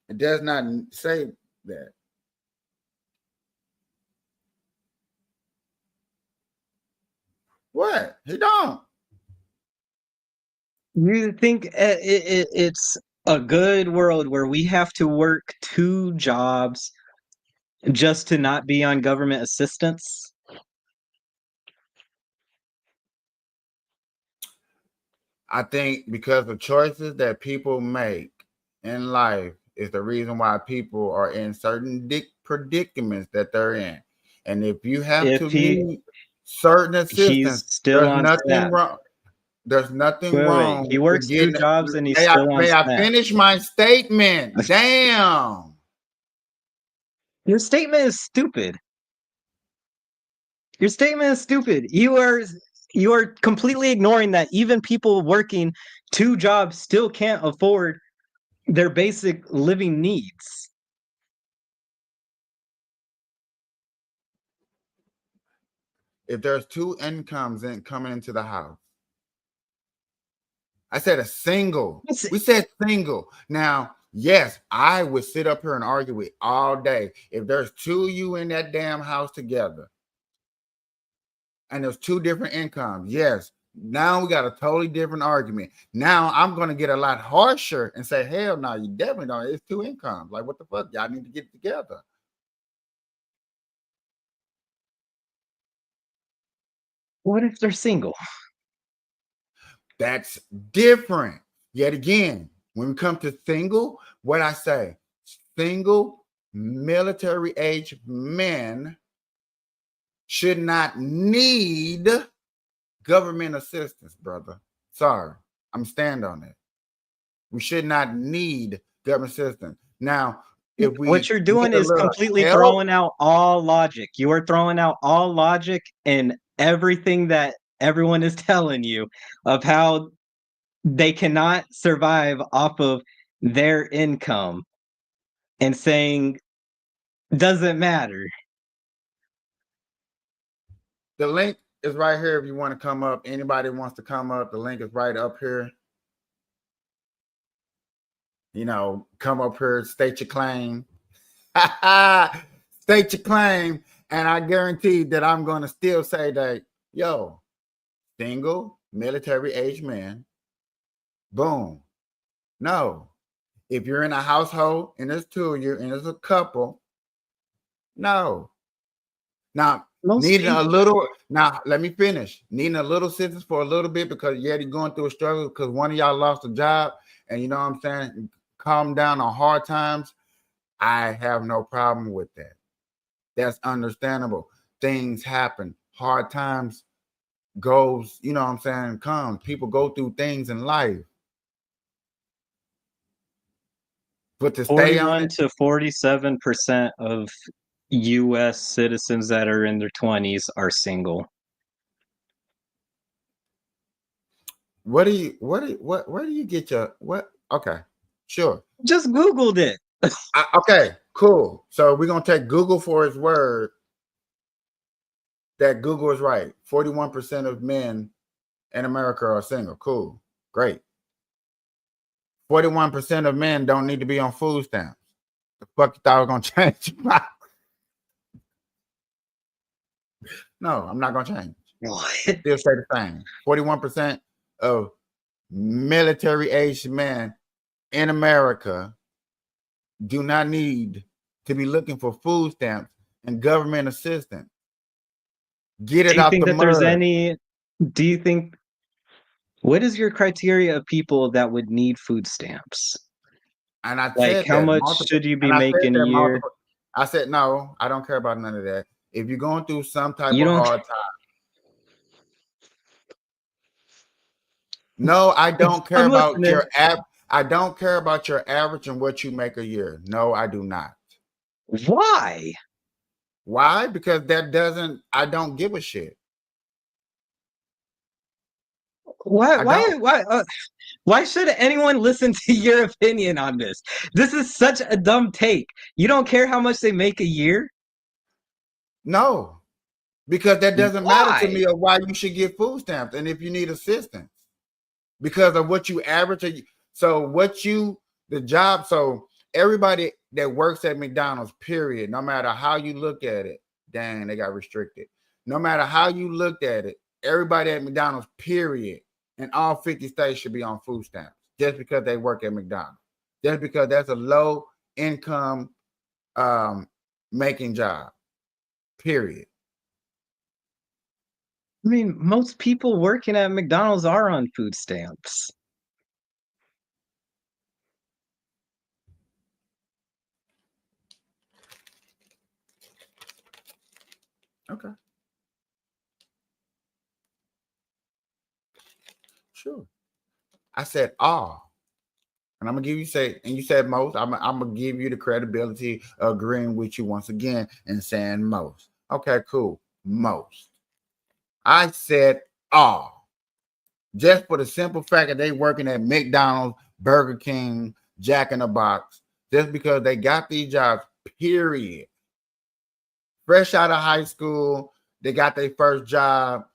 It does not say that. What? He don't. You think it's a good world where we have to work 2 jobs just to not be on government assistance? I think because the choices that people make in life is the reason why people are in certain predicaments that they're in. And if you have If to need certain he's assistance, still there's on nothing SNAP. wrong. There's nothing Wait. wrong He with works 2 getting. jobs and he's still on May I SNAP. finish my statement? Damn. Your statement is stupid. Your statement is stupid. You are completely ignoring that even people working 2 jobs still can't afford their basic living needs. If there's 2 incomes coming into the house, I said a single. We said single. Now, yes, I would sit up here and argue with all day. If there's 2 of you in that damn house together, and there's 2 different incomes, yes, now we got a totally different argument. Now I'm going to get a lot harsher and say, hell no, you definitely don't. It's 2 incomes. Like, what the fuck? Y'all need to get together. What if they're single? That's different. Yet again, when we come to single, what I say, single military age men should not need government assistance, brother. Sorry, I'm stand on it. We should not need government assistance. Now, if we what you're doing need a is little completely help, throwing out all logic. You are throwing out all logic and everything that everyone is telling you of how they cannot survive off of their income and saying doesn't matter. the link is right here if you want to come up. Anybody wants to come up, the link is right up here. You know, come up here, state your claim. State your claim, and I guarantee that I'm going to still say that, yo, single military age man, boom. No, if you're in a household and there's 2 of you and there's a couple, no. Now, needing a little, now let me finish. Needing a little assistance for a little bit because you're going through a struggle because one of y'all lost a job, and you know what I'm saying, calm down on hard times. I have no problem with that. That's understandable. Things happen. Hard times goes, you know what I'm saying, come. People go through things in life. But to stay on 41 it, to 47% of US citizens that are in their 20s are single. where do you get your, what? Okay, sure. Just Googled it. Okay, cool. So we're going to take Google for its word that Google is right. 41% of men in America are single. Cool. Great. 41% of men don't need to be on food stamps. The fuck you thought I was going to change? No, I'm not going to change. What? Still stay the same. 41% of military aged men in America do not need to be looking for food stamps and government assistance. Get it out the mud. Do you think, what is your criteria of people that would need food stamps? And I Like, said how that much multiple, should you be and I said making a that year? multiple. I said, no, I don't care about none of that. If you're going through some type You of don't. hard time. No, I don't care I'm about listening. your I don't care about your average and what you make a year. No, I do not. Why? Why? Because I don't give a shit. Why should anyone listen to your opinion on this? This is such a dumb take. You don't care how much they make a year? No, because that doesn't matter to Why? me of why you should get food stamps and if you need assistance because of what you average. So everybody that works at McDonald's, period, no matter how you look at it, dang, they got restricted. No matter how you looked at it, everybody at McDonald's, period, in all 50 states should be on food stamps just because they work at McDonald's. Just because that's a low income making job. Period. I mean, most people working at McDonald's are on food stamps. Okay. Sure. I said all. And I'm gonna give you and you said most. I'm gonna give you the credibility of agreeing with you once again and saying most. Okay, cool. Most. I said all. Just for the simple fact that they working at McDonald's, Burger King, Jack in the Box, just because they got these jobs, period. Fresh out of high school, they got their first job.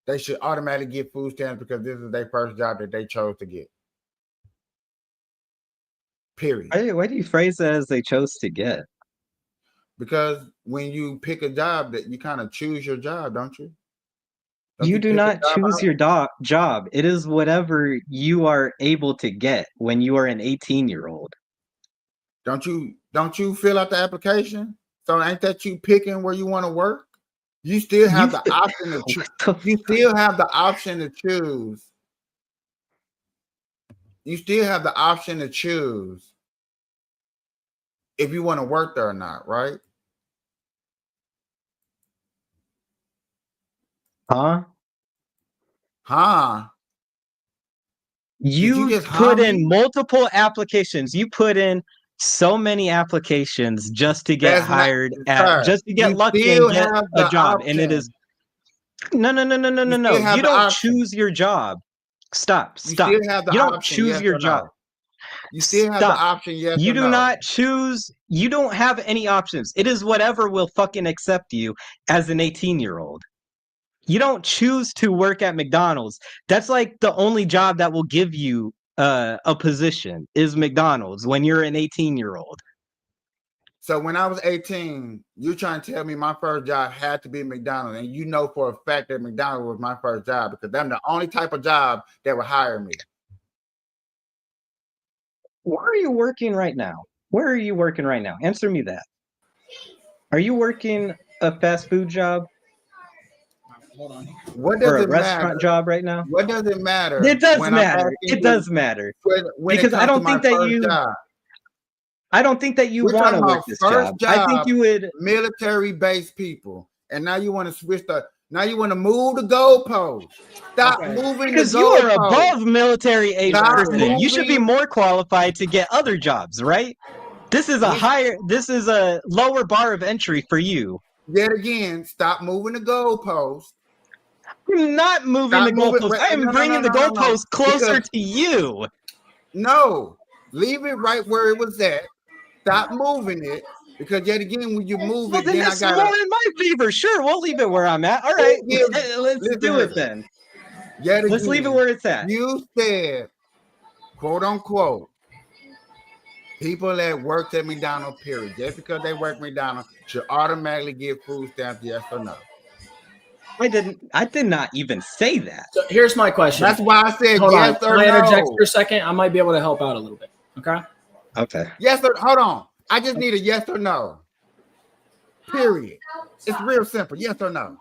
They should automatically get food stamps because this is their first job that they chose to get. Period. Why do you phrase that as they chose to get? Because when you pick a job, that you kind of choose your job, don't you? You do not choose your job. It is whatever you are able to get when you are an 18-year-old. Don't you fill out the application? So ain't that you picking where you want to work? You still have the option to choose. You still have the option to choose. You still have the option to choose if you want to work there or not, right? Huh? You just put in multiple applications. You put in so many applications just to get hired just to get lucky and get a job. And it is no. You don't choose your job. Stop. You don't choose your job. You still have the option, yes. You do not choose. You don't have any options. It is whatever will fucking accept you as an 18-year-old. You don't choose to work at McDonald's. That's like the only job that will give you a position is McDonald's when you're an 18-year-old. So when I was 18, you're trying to tell me my first job had to be McDonald's, and you know for a fact that McDonald's was my first job because I'm the only type of job that would hire me. Where are you working right now? Where are you working right now? Answer me that. Are you working a fast food job? Hold on. What does or a it restaurant matter? job right now? What does it matter? It does matter. It does matter. Because I don't think that you. I don't think that you want to work this job. I think you would. Military-based people, and now you want to switch the. Now you want to move the goalpost. Stop moving because the you are goalpost. above military age person. You should be more qualified to get other jobs, right? This is a lower bar of entry for you. Yet again, stop moving the goalpost. I'm not moving the goalpost. I am bringing the goalpost closer to you. No, leave it right where it was at. Stop moving it. Because yet again, when you move it, then I got more in my favor. Sure, we'll leave it where I'm at. All right, let's do it then. Let's leave it where it's at. You said, quote unquote, people that worked at McDonald's, period, just because they work McDonald's should automatically get food stamps, yes or no? I did not even say that. So here's my question. That's why I said hold yes on. or no. Can I interject for a second? I might be able to help out a little bit. Okay. Yes or hold on. I just need a yes or no. Period. It's real simple. Yes or no.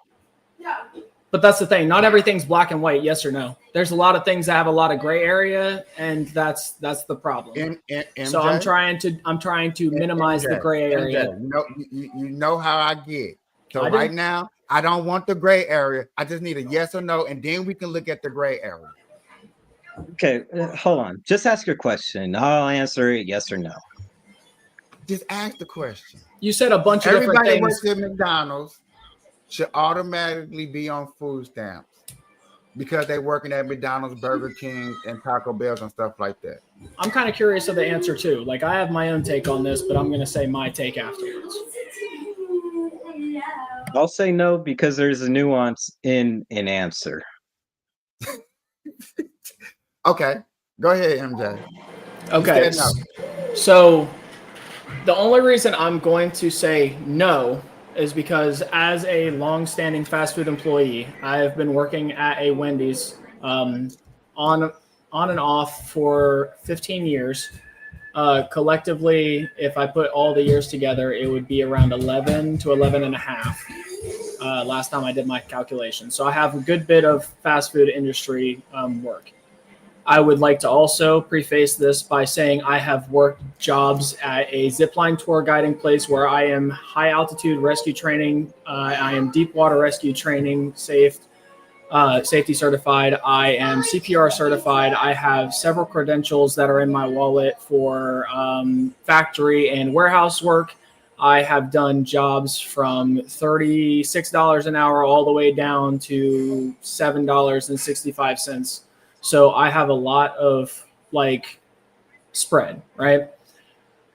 But that's the thing. Not everything's black and white. Yes or no. There's a lot of things that have a lot of gray area, and that's the problem. So I'm trying to minimize the gray area. You know how I get. So right now, I don't want the gray area. I just need a yes or no, and then we can look at the gray area. Okay, hold on. Just ask your question. I'll answer it yes or no. Just ask the question. You said a bunch of different things. Everybody that works at McDonald's should automatically be on food stamps because they're working at McDonald's, Burger King, and Taco Bell and stuff like that. I'm kind of curious of the answer too. Like I have my own take on this, but I'm going to say my take afterwards. I'll say no because there's a nuance in an answer. Okay, go ahead, MJ. Okay, so the only reason I'm going to say no is because as a long-standing fast food employee, I have been working at a Wendy's on and off for 15 years. Collectively, if I put all the years together, it would be around 11 to 11 and a half. Last time I did my calculation. So I have a good bit of fast food industry work. I would like to also preface this by saying I have worked jobs at a zipline tour guiding place where I am high altitude rescue training. I am deep water rescue training, safety certified. I am CPR certified. I have several credentials that are in my wallet for factory and warehouse work. I have done jobs from $36 an hour all the way down to $7.65. So I have a lot of like spread, right?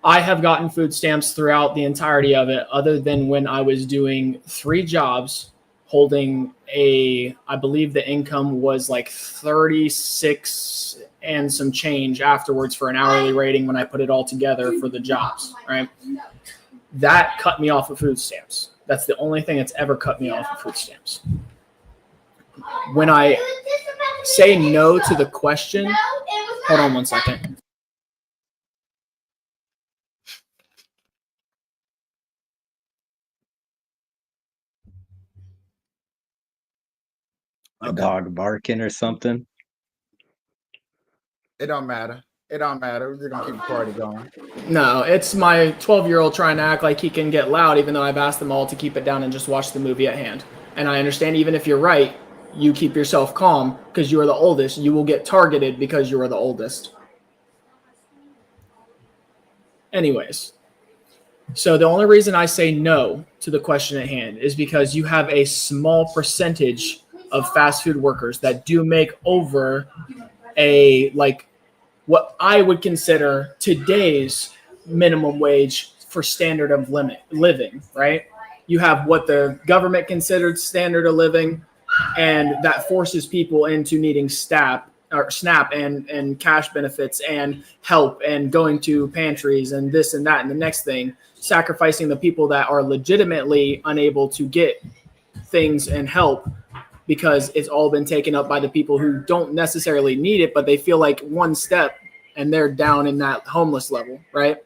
I have gotten food stamps throughout the entirety of it, other than when I was doing 3 jobs holding I believe the income was like 36 and some change afterwards for an hourly rating when I put it all together for the jobs, right? That cut me off of food stamps. That's the only thing that's ever cut me off of food stamps. When I say no to the question, hold on one second. A dog barking or something. It don't matter. It don't matter. We're just gonna keep the party going. No, it's my 12-year-old trying to act like he can get loud, even though I've asked them all to keep it down and just watch the movie at hand. And I understand even if you're right, you keep yourself calm because you are the oldest. You will get targeted because you are the oldest. Anyways, so the only reason I say no to the question at hand is because you have a small percentage of fast food workers that do make over what I would consider today's minimum wage for standard of living, right? You have what the government considered standard of living, and that forces people into needing SNAP and cash benefits and help and going to pantries and this and that and the next thing, sacrificing the people that are legitimately unable to get things and help because it's all been taken up by the people who don't necessarily need it, but they feel like one step and they're down in that homeless level, right?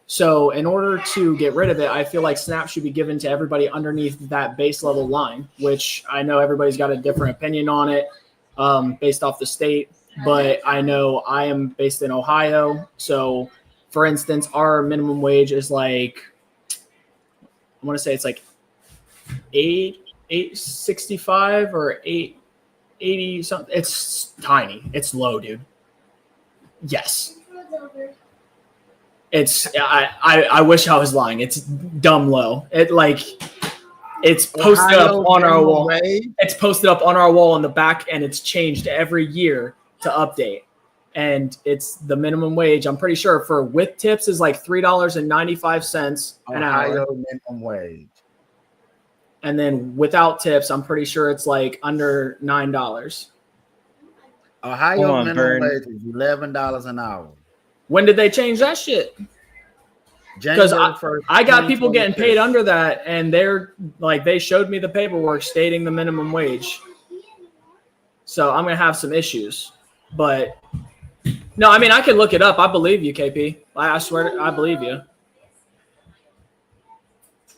So in order to get rid of it, I feel like SNAP should be given to everybody underneath that base level line, which I know everybody's got a different opinion on it based off the state, but I know I am based in Ohio. So for instance, our minimum wage is like, I want to say it's like $8.65 or $8.80 something. It's tiny. It's low, dude. Yes. I wish I was lying. It's dumb low. It's posted up on our wall. It's posted up on our wall in the back, and it's changed every year to update. And it's the minimum wage. I'm pretty sure for with tips is like $3.95 an hour. Minimum wage. And then without tips, I'm pretty sure it's like under $9. Ohio minimum wage is $11 an hour. When did they change that shit? Because I got people getting paid under that, and they're like, they showed me the paperwork stating the minimum wage. So I'm gonna have some issues, but no, I mean I can look it up. I believe you, KP. I swear, I believe you.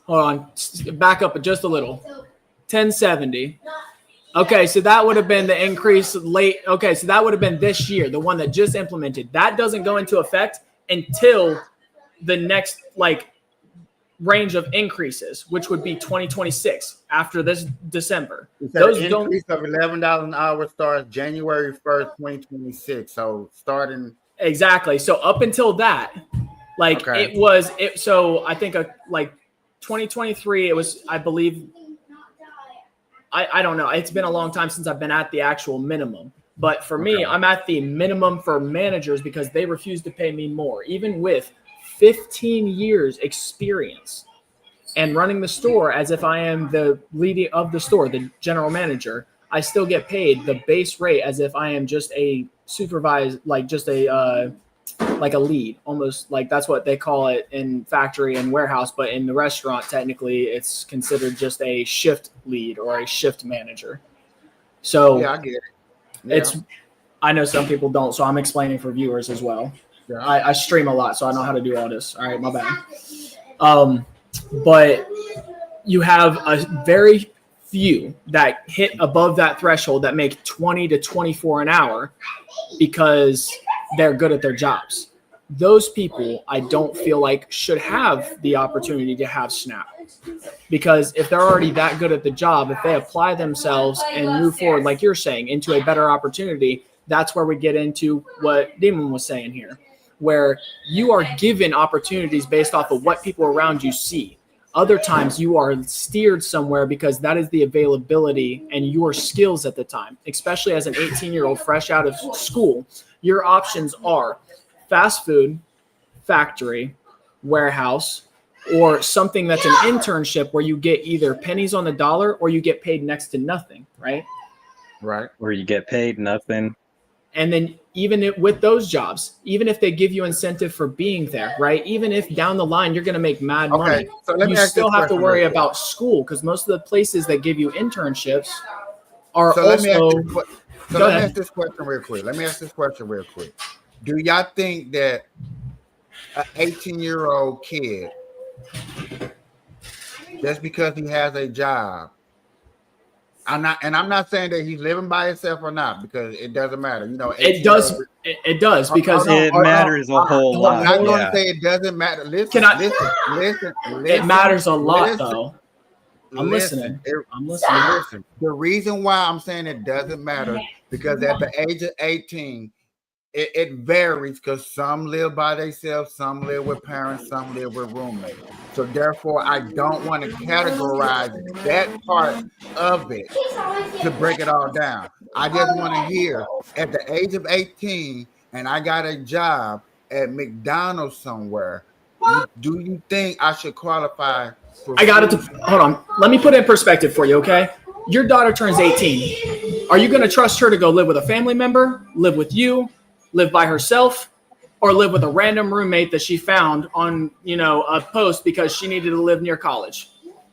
Hold on, back up just a little. 1070. Okay, so that would have been the increase late. Okay, so that would have been this year, the one that just implemented. That doesn't go into effect until the next range of increases, which would be 2026 after this December. Those increase of $11 an hour starts January 1st, 2026. So starting exactly. So up until that, So I think 2023. It was, I believe. I don't know. It's been a long time since I've been at the actual minimum. But for me, I'm at the minimum for managers because they refuse to pay me more, even with 15 years experience and running the store as if I am the lead of the store, the general manager. I still get paid the base rate as if I am just a supervised, like a lead, almost like that's what they call it in factory and warehouse. But in the restaurant, technically, it's considered just a shift lead or a shift manager. So yeah, I get it. Yeah. I know some people don't, so I'm explaining for viewers as well. Yeah. I stream a lot, so I know how to do all this. All right, my bad. But you have a very few that hit above that threshold that make 20 to 24 an hour because they're good at their jobs. Those people, I don't feel like should have the opportunity to have SNAP, because if they're already that good at the job, if they apply themselves and move forward, like you're saying, into a better opportunity, that's where we get into what Damon was saying here, where you are given opportunities based off of what people around you see. Other times you are steered somewhere because that is the availability and your skills at the time, especially as an 18-year-old fresh out of school. Your options are fast food, factory, warehouse, or something that's an internship where you get either pennies on the dollar or you get paid next to nothing, right? Right. Where you get paid nothing. And then even with those jobs, even if they give you incentive for being there, right? Even if down the line you're going to make mad money, so you still have to worry about school, because most of the places that give you internships are so also. Let me ask this question real quick. Do y'all think that an 18-year-old kid, just because he has a job, I'm not saying that he's living by himself or not, because it doesn't matter. You know, it does because it matters a whole lot. I'm not going to say it doesn't matter. Listen. It matters a lot, though. I'm listening. Listen. The reason why I'm saying it doesn't matter, because at the age of 18, it varies, because some live by themselves, some live with parents, some live with roommates. So therefore, I don't want to categorize that part of it to break it all down. I just want to hear, at the age of 18, and I got a job at McDonald's somewhere, do you think I should qualify for hold on. Let me put it in perspective for you, okay? Your daughter turns 18. Are you going to trust her to go live with a family member, live with you, live by herself, or live with a random roommate that she found on, a post because she needed to live near college?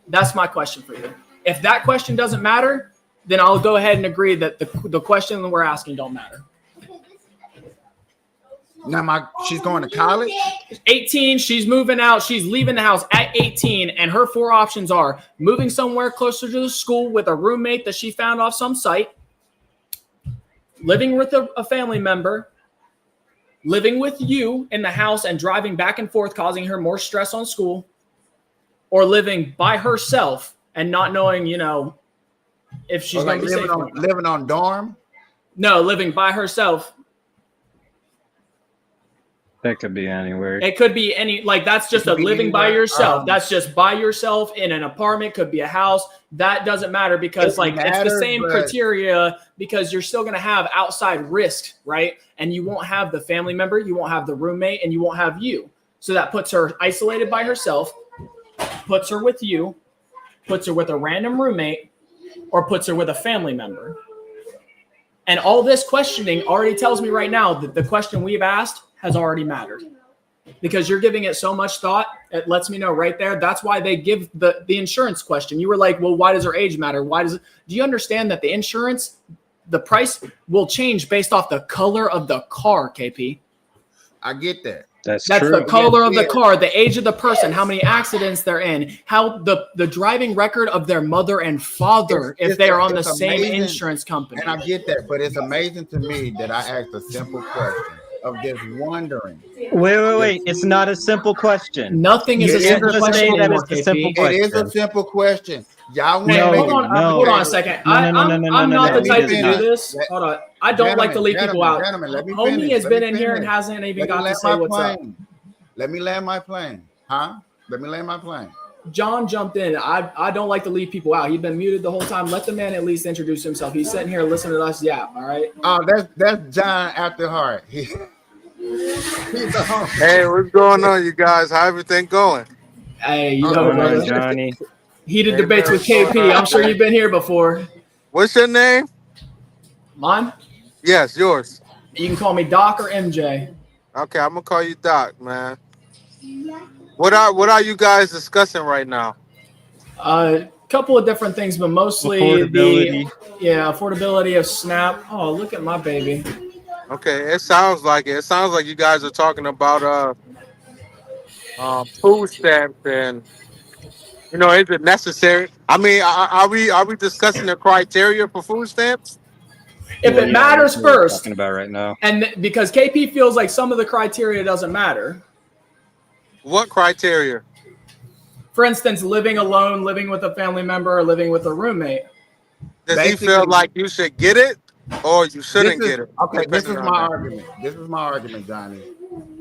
That's my question for you. If that question doesn't matter, then I'll go ahead and agree that the question that we're asking don't matter. Now she's going to college? 18, she's moving out. She's leaving the house at 18, and her 4 options are moving somewhere closer to the school with a roommate that she found off some site, living with a family member, living with you in the house and driving back and forth, causing her more stress on school, or living by herself and not knowing, if she's going to be safe. Living on dorm? No, living by herself. That could be anywhere. It could be that's just a living by yourself. That's just by yourself in an apartment, could be a house. That doesn't matter, because it's the same criteria, because you're still going to have outside risk, right? And you won't have the family member, you won't have the roommate, and you won't have you. So that puts her isolated by herself, puts her with you, puts her with a random roommate, or puts her with a family member. And all this questioning already tells me right now that the question we've asked has already mattered, because you're giving it so much thought. It lets me know right there. That's why they give the insurance question. You were like, well, why does her age matter? Do you understand that the insurance, the price will change based off the color of the car, KP? I get that. That's true. The color of the car, the age of the person, how many accidents they're in, how the driving record of their mother and father, if they are on the same insurance company. And I get that, but it's amazing to me that I asked a simple question of just wondering. Wait. It's not a simple question. Nothing is a simple question. It is a simple question. Y'all want hold on a second. I'm not the type to do this. Hold on. I don't like to leave people out. Homie has been in here and hasn't even got to say what's up. Let me land my plane. Let me land my plane. John jumped in. I don't like to leave people out. He's been muted the whole time. Let the man at least introduce himself. He's sitting here listening to us yap. All right. Oh, that's John After Heart. Hey, what's going on, you guys? How everything going? Hey, Johnny. Heated debates with KP. I'm sure you've been here before. What's your name? Mine? Yes, yours. You can call me Doc or MJ. Okay, I'm gonna call you Doc, man. What are you guys discussing right now? A couple of different things, but mostly affordability of SNAP. Oh, look at my baby. Okay, it sounds like it. It sounds like you guys are talking about food stamps and is it necessary? I mean, are we discussing the criteria for food stamps? If it matters that's what we're first, talking about right now. and because KP feels like some of the criteria doesn't matter. What criteria? For instance, living alone, living with a family member, or living with a roommate. Does he feel like you should get it or you shouldn't get it? Okay, this is my argument. This is my argument, Johnny.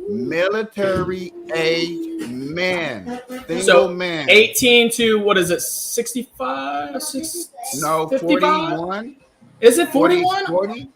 Military age men, single men. 18 to what is it? 65? No, 41. Is it 41? 40?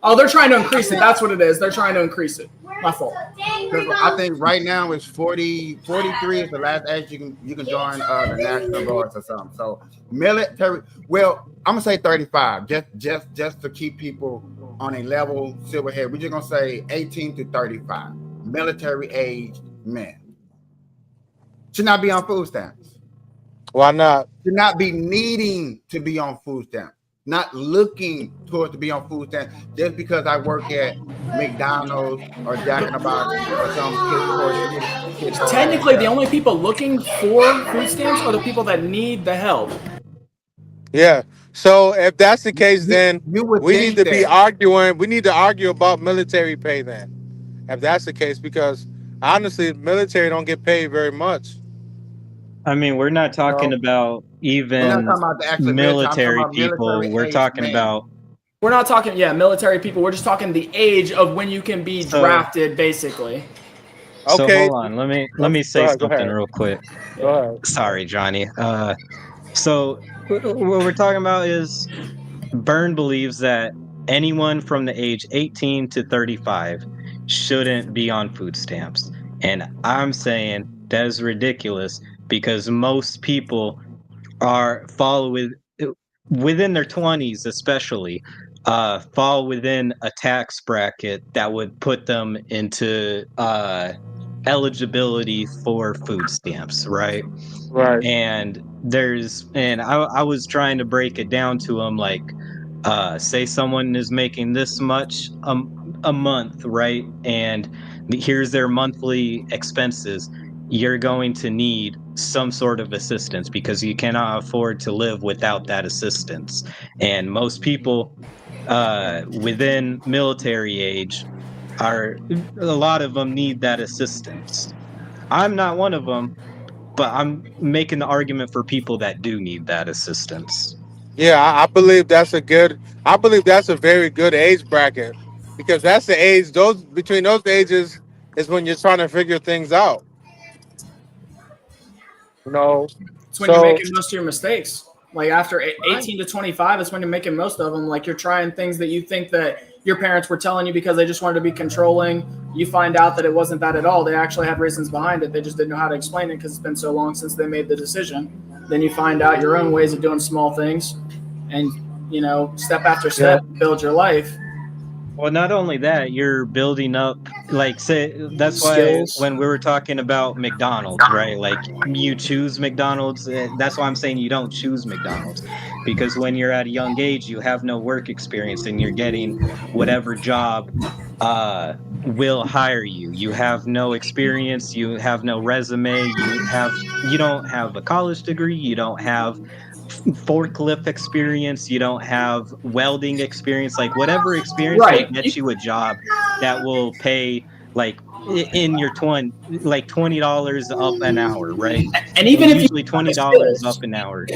Oh, they're trying to increase it. That's what it is. They're trying to increase it. My fault. I think right now it's 40, 43 is the last age you can join the National Guard or something. So military, well, I'm gonna say 35, just to keep people on a level silver head. We're just gonna say 18 to 35. Military age men should not be on food stamps. Why not? Should not be needing to be on food stamps. Not looking towards to be on food stamps just because I work at McDonald's or Jack in the Box or some kids. Technically, the only people looking for food stamps are the people that need the help. Yeah. So if that's the case, then we need to be arguing. We need to argue about military pay then. If that's the case, because honestly, military don't get paid very much. I mean, we're not talking about even military people. We're talking about. We're not talking, military people. We're just talking the age of when you can be drafted, basically. So hold on. Let me say something real quick. Go ahead. Sorry, Johnny. So what we're talking about is Byrne believes that anyone from the age 18 to 35 shouldn't be on food stamps. And I'm saying that is ridiculous because most people fall within their 20s, especially, fall within a tax bracket that would put them into eligibility for food stamps, right? Right. And I was trying to break it down to them, like, say someone is making this much a month, right? And here's their monthly expenses. You're going to need some sort of assistance because you cannot afford to live without that assistance. And most people within military age a lot of them need that assistance. I'm not one of them, but I'm making the argument for people that do need that assistance. Yeah, I believe that's a very good age bracket because that's the age, between those ages is when you're trying to figure things out. It's when you're making most of your mistakes. Like after 18 to 25, it's when you're making most of them. Like you're trying things that you think that your parents were telling you because they just wanted to be controlling. You find out that it wasn't that at all. They actually had reasons behind it. They just didn't know how to explain it because it's been so long since they made the decision. Then you find out your own ways of doing small things and, step after step, build your life. Well, not only that, you're building up, that's why skills. When we were talking about McDonald's, right? Like you choose McDonald's. That's why I'm saying you don't choose McDonald's, because when you're at a young age, you have no work experience and you're getting whatever job will hire you. You have no experience. You have no resume. You don't have a college degree. You don't have forklift experience, you don't have welding experience, like whatever experience will get you a job that will pay like in your $20 up an hour, right? And even if usually $20 up an hour.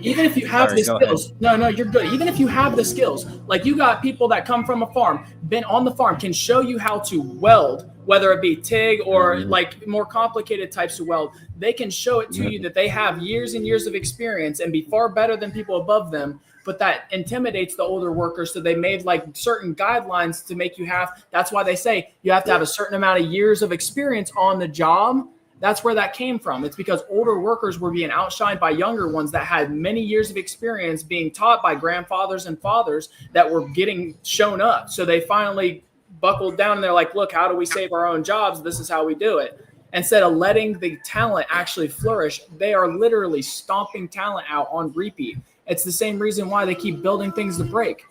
Even if you have the skills, no, you're good. Even if you have the skills, like you got people that come from a farm, been on the farm, can show you how to weld, whether it be TIG or like more complicated types of weld. They can show it to you that they have years and years of experience and be far better than people above them. But that intimidates the older workers. So they made like certain guidelines to make you have. That's why they say you have to have a certain amount of years of experience on the job. That's where that came from. It's because older workers were being outshined by younger ones that had many years of experience being taught by grandfathers and fathers that were getting shown up. So they finally buckled down and they're like, look, how do we save our own jobs? This is how we do it. Instead of letting the talent actually flourish, they are literally stomping talent out on repeat. It's the same reason why they keep building things to break.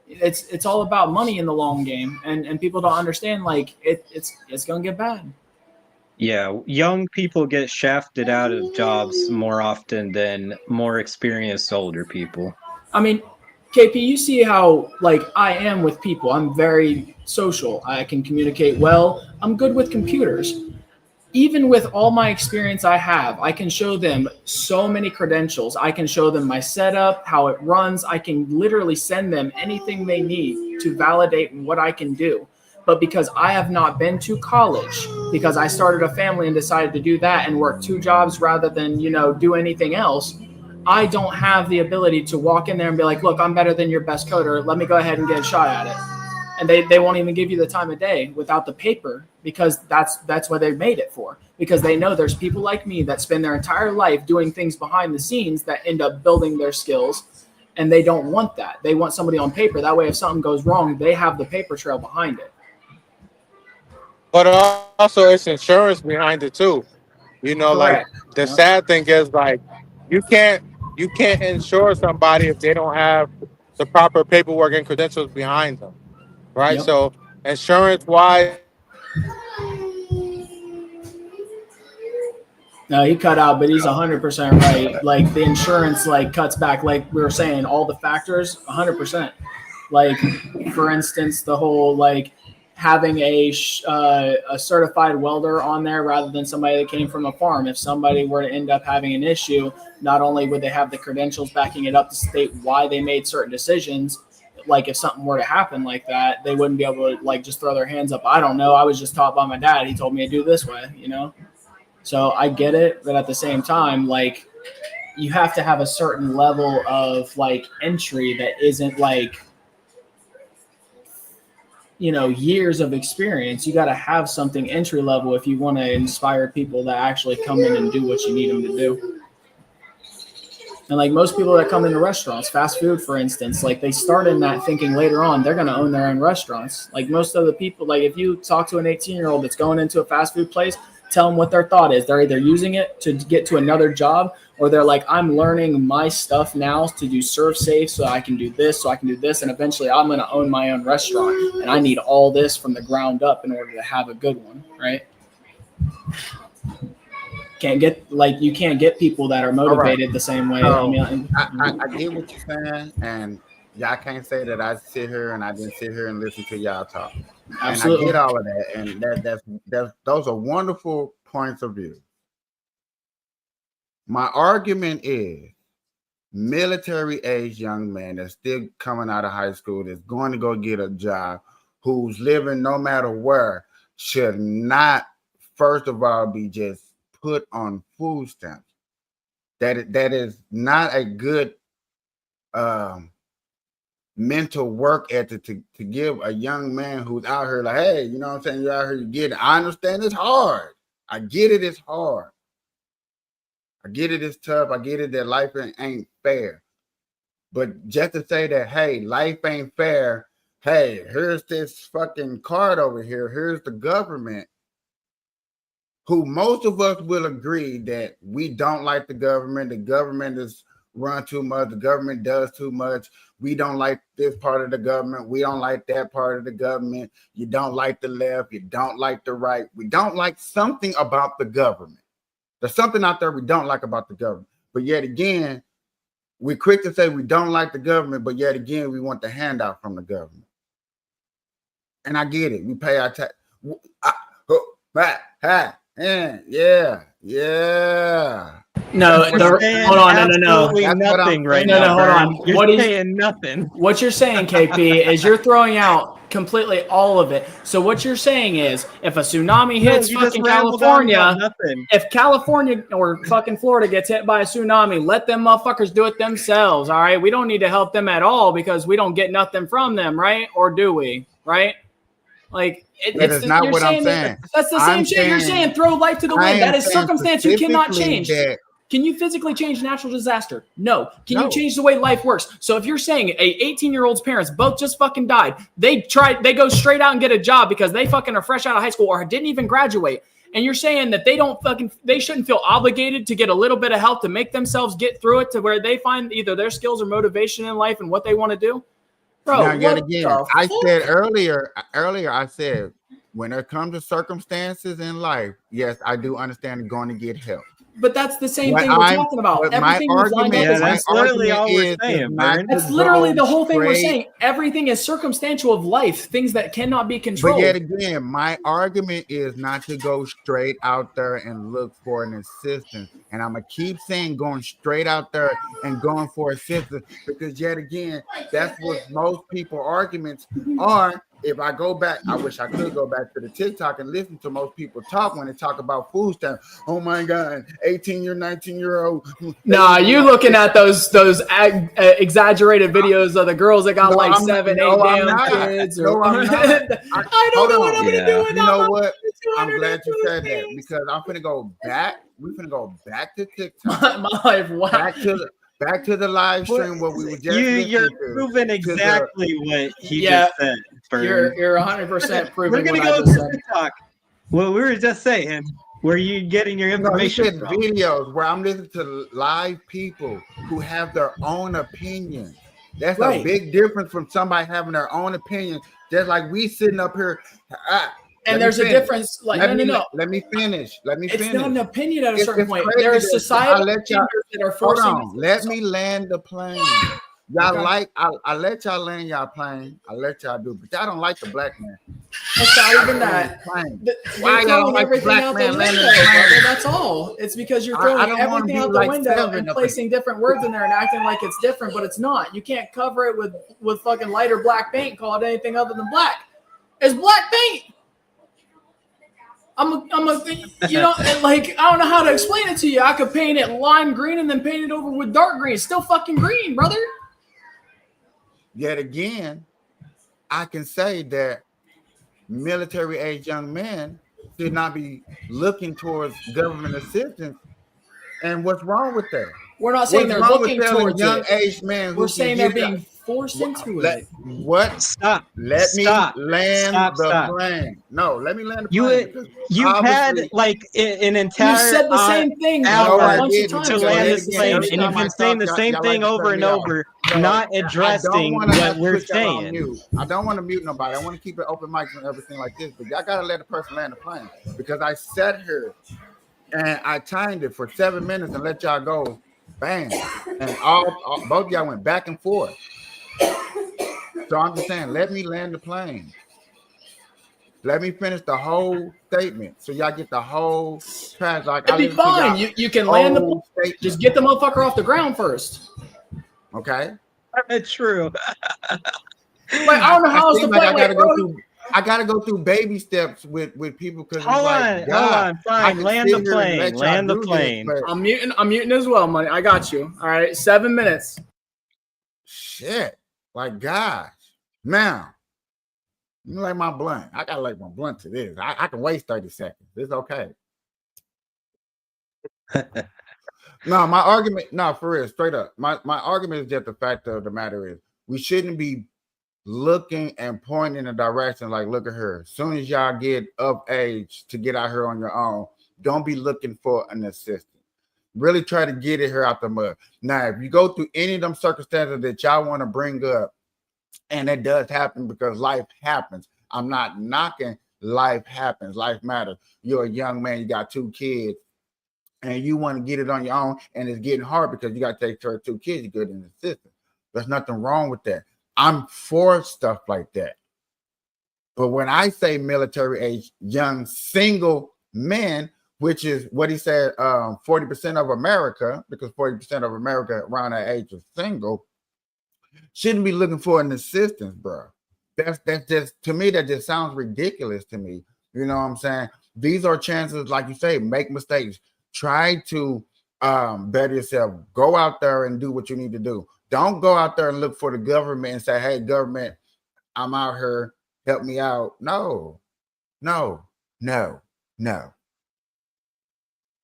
It's all about money in the long game, and people don't understand. Like it's gonna get bad. Yeah, young people get shafted out of jobs more often than more experienced older people. I mean, KP, you see how like I am with people. I'm very social. I can communicate well. I'm good with computers. Even with all my experience I have, I can show them so many credentials. I can show them my setup, how it runs. I can literally send them anything they need to validate what I can do. But because I have not been to college, because I started a family and decided to do that and work 2 jobs rather than, do anything else, I don't have the ability to walk in there and be like, look, I'm better than your best coder. Let me go ahead and get a shot at it. And they won't even give you the time of day without the paper, because that's what they made it for. Because they know there's people like me that spend their entire life doing things behind the scenes that end up building their skills. And they don't want that. They want somebody on paper. That way, if something goes wrong, they have the paper trail behind it. But also, it's insurance behind it too. Like the sad thing is, like, you can't insure somebody if they don't have the proper paperwork and credentials behind them, right? Yep. So insurance wise. No, he cut out, but he's 100% right. Like the insurance, like cuts back, like we were saying, all the factors, 100%. Like, for instance, the whole like having a certified welder on there rather than somebody that came from a farm. If somebody were to end up having an issue, not only would they have the credentials backing it up to state why they made certain decisions, like if something were to happen like that, they wouldn't be able to like just throw their hands up. I don't know. I was just taught by my dad. He told me to do this way, So I get it, but at the same time, like you have to have a certain level of like entry that isn't like, years of experience. You got to have something entry level if you want to inspire people that actually come in and do what you need them to do. And like most people that come into restaurants, fast food, for instance, like they start in that thinking later on they're going to own their own restaurants. Like most of the people, like if you talk to an 18-year-old that's going into a fast food place, tell them what their thought is. They're either using it to get to another job, or they're like, I'm learning my stuff now to do serve safe so I can do this, and eventually I'm going to own my own restaurant, and I need all this from the ground up in order to have a good one, right? You can't get people that are motivated the same way. I get what you're saying, and y'all can't say that I sit here and I didn't sit here and listen to y'all talk. Absolutely. And I get all of that, and those are wonderful points of view. My argument is military age young man that's still coming out of high school, that's going to go get a job, who's living no matter where, should not, first of all, be just put on food stamps. That is not a good mental work ethic to give a young man who's out here like, hey, you know what I'm saying? You're out here, you get it. I understand it's hard. I get it, it's hard. I get it, it's tough. I get it that life ain't fair. But just to say that, hey, life ain't fair. Hey, here's this fucking card over here. Here's the government, who most of us will agree that we don't like the government. The government is run too much. The government does too much. We don't like this part of the government. We don't like that part of the government. You don't like the left. You don't like the right. We don't like something about the government. There's something out there we don't like about the government. But yet again, we're quick to say we don't like the government, but yet again, we want the handout from the government. And I get it. We pay our tax. Yeah. No, hold on, no. Nothing right now. No, hold on. You're saying nothing. What you're saying, KP, is you're throwing out completely all of it. So what you're saying is, if a tsunami hits fucking California, if California or fucking Florida gets hit by a tsunami, let them motherfuckers do it themselves. All right, we don't need to help them at all because we don't get nothing from them, right? Or do we? Right? Like it's not what I'm saying. That's the same shit you're saying. Throw life to the wind. That is circumstance you cannot change. Can you physically change natural disaster? No. Can you change the way life works? So if you're saying a 18-year-old's parents both just fucking died, they go straight out and get a job because they fucking are fresh out of high school or didn't even graduate, and you're saying that they shouldn't feel obligated to get a little bit of help to make themselves get through it to where they find either their skills or motivation in life and what they want to do? Bro, now, yet what again, the I fuck? said earlier, I said, when it comes to circumstances in life, yes, I do understand going to get help. But that's the same What thing we're I'm, talking about. but my Everything was lined up argument, as my that's literally argument all we're is saying, not Vern. to That's literally go the whole thing we're straight. saying. Everything is circumstantial of life, things that cannot be But controlled. yet again, my argument is not to go straight out there and look for an assistance. And I'm gonna keep saying going straight out there and going for assistance, because yet again, that's what most people arguments are. If I go back, I wish I could go back to the TikTok and listen to most people talk when they talk about food stamps. Oh my God, 18-year, 19-year-old. Nah, you looking at those exaggerated videos of the girls that got like 7, 8 damn kids. No, I'm not. I don't know what I'm gonna do with You know that. what? I'm glad you said that, because I'm gonna go back. We're gonna go back to TikTok. My life, wow. Back to the live stream where we were just You're listening to. proving exactly what he Yeah, just said. Vern. You're 100% proving We're gonna what I go just to said. TikTok. Well, we were just saying, where you getting your No, he information said from? videos where I'm listening to live people who have their own opinion. That's Right. a big difference from somebody having their own opinion. Just like we sitting up here. And there's a difference. Like, no. Let me finish. It's not an opinion at a It's certain point. crazy There are that societal I let y'all- standards that are Hold forcing. on. Let me land the plane. Y'all Okay. like I let y'all land y'all plane. I let y'all do, but y'all don't like the black man. It's not even that. Plane. You're Why y'all don't throwing like the everything black out the man window, landing the plane? brother. That's all. It's because you're I throwing don't wanna everything be out the like window Seven and up placing different words in there and acting like it's different, but it's not. You can't cover it with fucking lighter black paint, call it anything other than black. It's black paint. You know, like, I don't know how to explain it to you. I could paint it lime green and then paint it over with dark green. It's still fucking green, brother. Yet again, I can say that military age young men should not be looking towards government assistance. And what's wrong with that? We're not saying What's they're wrong with looking telling towards young it. age men who We're can saying they're get being that- forced into Let- it. What? Stop. Let me Stop. land the Stop. plane. No, let me land the You plane. because you've had obviously- like an entire You said the same thing hour No, I a bunch of didn't. times. to Because land yet this again, plane, every and you've time I been saying talk, the same y'all thing like to over cut and me off. over, No, not I don't addressing wanna have what to we're put y'all on saying. mute. I don't want to mute nobody. I want to keep it open mic and everything like this. But y'all gotta let the person land the plane, because I sat here and I timed it for 7 minutes and let y'all go, bam, and all both of y'all went back and forth. So I'm just saying, let me land the plane. Let me finish the whole statement so y'all get the whole trash. Like, It'd be fine. You can land the plane. statement. Just get the motherfucker off the ground first. Okay. True. Like, I don't know how else to seem like play. I gotta go through baby steps with people, because Hold on, fine. Land the plane. Land the plane. I'm muting as well, money. I got you. All right, 7 minutes. Shit, like gosh, now you like my blunt. I gotta like my blunt to this. I can waste 30 seconds. It's okay. No, my argument, no, for real, straight up. My argument is just the fact of the matter is we shouldn't be looking and pointing in a direction like, look at her. As soon as y'all get of age to get out here on your own, don't be looking for an assistant. Really try to get it here out the mud. Now, if you go through any of them circumstances that y'all want to bring up, and it does happen because life happens. I'm not knocking, life happens. Life matters. You're a young man, you got 2 kids, and you want to get it on your own, and it's getting hard because you got to take care of 2 kids. You get an assistant. There's nothing wrong with that. I'm for stuff like that. But when I say military age young single men, which is what he said, 40% of America, because 40% of America around that age is single, shouldn't be looking for an assistance, bro. That's just, to me, that just sounds ridiculous to me. You know what I'm saying? These are chances, like you say, make mistakes. Try to better yourself. Go out there and do what you need to do. Don't go out there and look for the government and say, hey, government, I'm out here, help me out. No.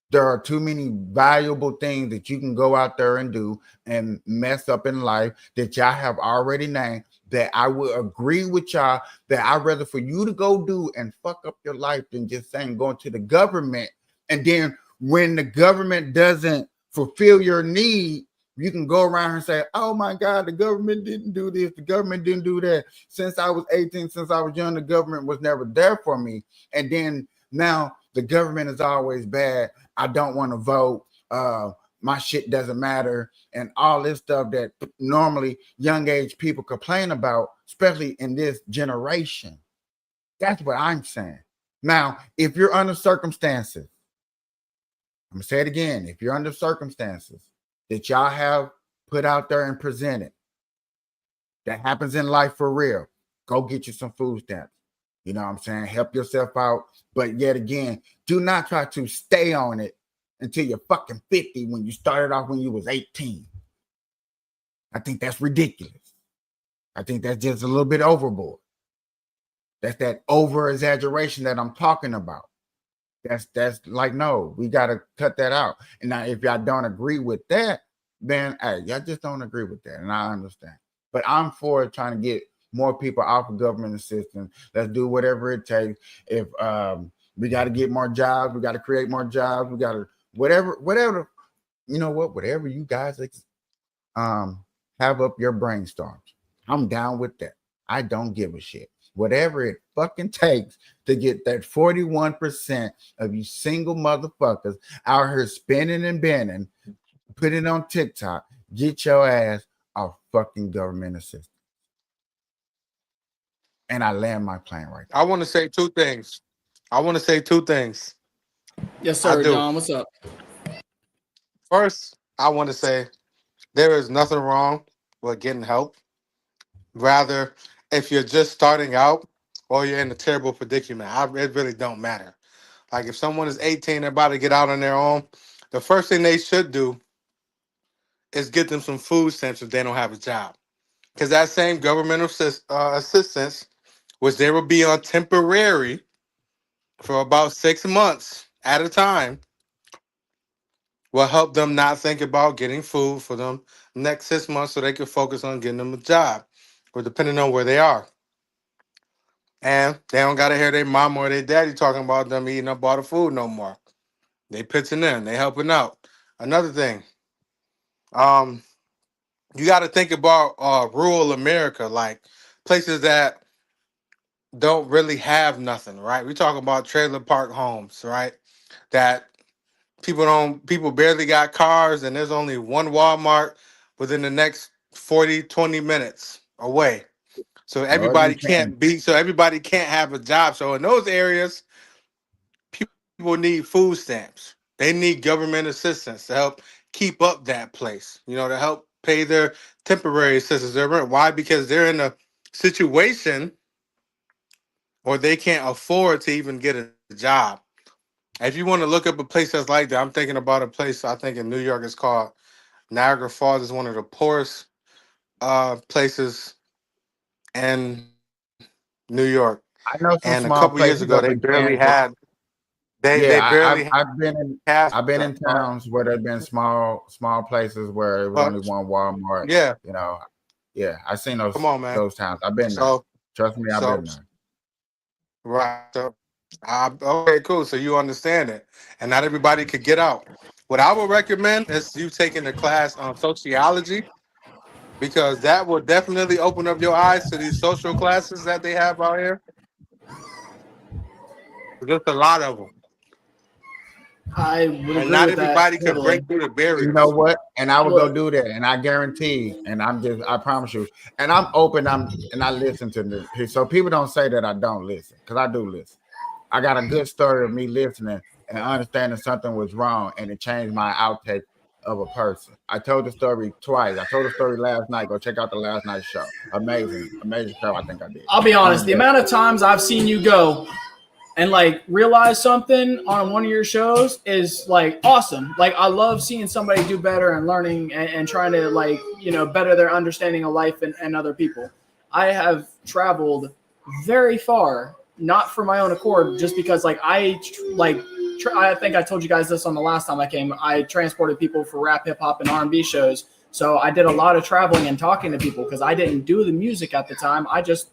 There are too many valuable things that you can go out there and do and mess up in life that y'all have already named, that I will agree with y'all that I'd rather for you to go do and fuck up your life than just saying going to the government. And then when the government doesn't fulfill your need, You can go around and say, oh my God, the government didn't do this, the government didn't do that. Since I was 18, since I was young, the government was never there for me. And then now the government is always bad. I don't want to vote. My shit doesn't matter. And all this stuff that normally young age people complain about, especially in this generation. That's what I'm saying. Now, if you're under circumstances, I'm going to say it again, if you're under circumstances that y'all have put out there and presented, that happens in life for real, go get you some food stamps. You know what I'm saying? Help yourself out. But yet again, do not try to stay on it until you're fucking 50 when you started off when you was 18. I think that's ridiculous. I think that's just a little bit overboard. That's that over exaggeration that I'm talking about. That's like, no, we got to cut that out. And now if y'all don't agree with that, then hey, y'all just don't agree with that. And I understand. But I'm for trying to get more people off of government assistance. Let's do whatever it takes. If we got to get more jobs, we got to create more jobs, we got to whatever, you know what, whatever you guys have up your brainstorms. I'm down with that. I don't give a shit. Whatever it fucking takes to get that 41% of you single motherfuckers out here spinning and bending, put it on TikTok, get your ass off fucking government assistance. And I land my plane right there. I want to say two things. Yes, sir, John. What's up? First, I want to say there is nothing wrong with getting help. Rather, if you're just starting out or you're in a terrible predicament, it really don't matter. Like if someone is 18, they're about to get out on their own, the first thing they should do is get them some food stamps if they don't have a job. Because that same government assistance, which they will be on temporary for about 6 months at a time, will help them not think about getting food for them next 6 months so they can focus on getting them a job, or depending on where they are. And they don't got to hear their mom or their daddy talking about them eating up all the food no more. They pitching in. They helping out. Another thing, you got to think about rural America, like places that don't really have nothing, right? We talk about trailer park homes, right? That people barely got cars, and there's only one Walmart within the next 20 minutes away. So everybody can't have a job. So in those areas, people need food stamps. They need government assistance to help keep up that place, to help pay their temporary assistance, their rent. Why? Because they're in a situation or they can't afford to even get a job. If you want to look up a place that's like that, I'm thinking about a place I think in New York. It's called Niagara Falls. It's one of the poorest places in New York. I know some and a small couple years ago, they barely had. I've been in towns where there've been small places where it was only one Walmart. Yeah, I've seen those. Come on, man. Those towns. I've been there. Trust me, I've been there. Right. So, okay, cool. So you understand it, and not everybody could get out. What I would recommend is you taking a class on sociology, because that will definitely open up your eyes to these social classes that they have out here. Just a lot of them. I would and not everybody can break through the barriers. You know what? And I would go do that, and I guarantee. And I promise you. And I'm open. I listen to this. So people don't say that I don't listen, because I do listen. I got a good story of me listening and understanding something was wrong, and it changed my outtake of a person. I told the story twice. I told the story last night. Go check out the last night's show. Amazing show. I think I did. I'll be honest. The amount of times I've seen you go and realize something on one of your shows is awesome. I love seeing somebody do better and learning and trying to better their understanding of life and other people. I have traveled very far, not for my own accord, just because I think I told you guys this on the last time I came. I transported people for rap, hip hop, and R&B shows. So I did a lot of traveling and talking to people because I didn't do the music at the time. I just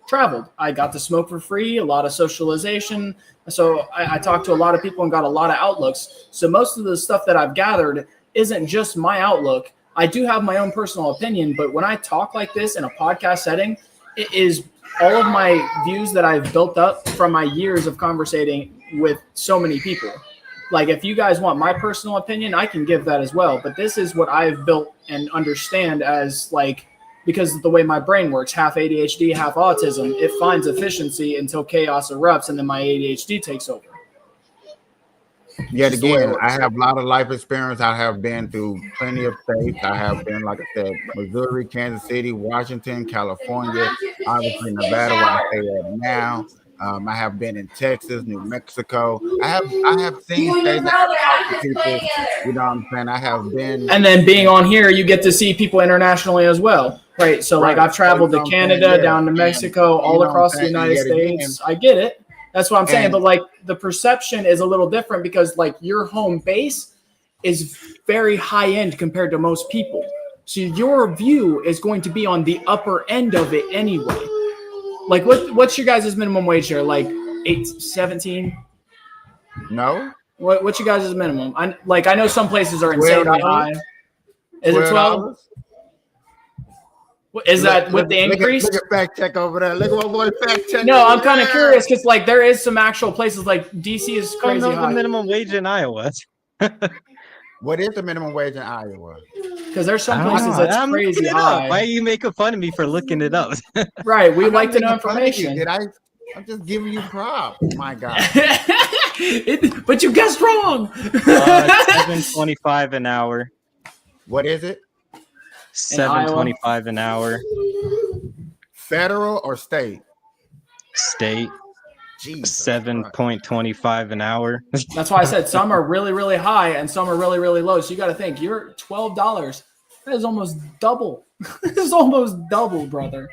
traveled. I got to smoke for free, a lot of socialization. So I talked to a lot of people and got a lot of outlooks. So most of the stuff that I've gathered isn't just my outlook. I do have my own personal opinion, but when I talk like this in a podcast setting, it is all of my views that I've built up from my years of conversating with so many people. Like, if you guys want my personal opinion, I can give that as well. But this is what I've built and understand as, like, because of the way my brain works, half ADHD, half autism, it finds efficiency until chaos erupts and then my ADHD takes over. Yet again, I have a lot of life experience. I have been through plenty of states. I have been, like I said, Missouri, Kansas City, Washington, California, obviously Nevada, where I stay at now. I have been in Texas, New Mexico. I have seen states that people, you know what I'm saying? I have been. And then being on here, you get to see people internationally as well, right? So like I've traveled to Canada, down to Mexico, all across the United States. I get it. That's what I'm saying. But like the perception is a little different because like your home base is very high end compared to most people. So your view is going to be on the upper end of it anyway. Like what's your guys' minimum wage here? Like 17? No. What's your guys' minimum? I know some places are insanely high. Is it 12? Is that with the increase? Look at fact check over there. Look at what boy fact check. No, I'm kind of curious because like there is some actual places like DC is crazy high. The minimum wage in Iowa. What is the minimum wage in Iowa? Because there's some places that's crazy high. Why are you making fun of me for looking it up? Right, we like to know information. I'm just giving you props. My God. But you guessed wrong. $7.25 an hour. What is it? $7.25 an hour. Federal or state? State. $7.25 an hour. That's why I said some are really, really high and some are really, really low. So you got to think you're $12. That is almost double. This is almost double, brother.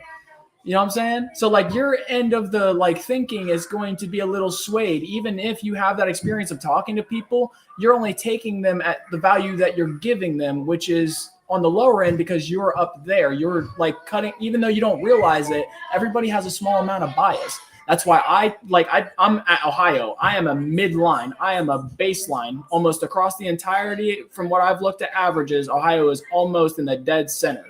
You know what I'm saying? So like your end of the like thinking is going to be a little swayed. Even if you have that experience of talking to people, you're only taking them at the value that you're giving them, which is on the lower end because you're up there. You're like cutting, even though you don't realize it, everybody has a small amount of bias. That's why I'm at Ohio. I am a midline. I am a baseline almost across the entirety. From what I've looked at averages, Ohio is almost in the dead center.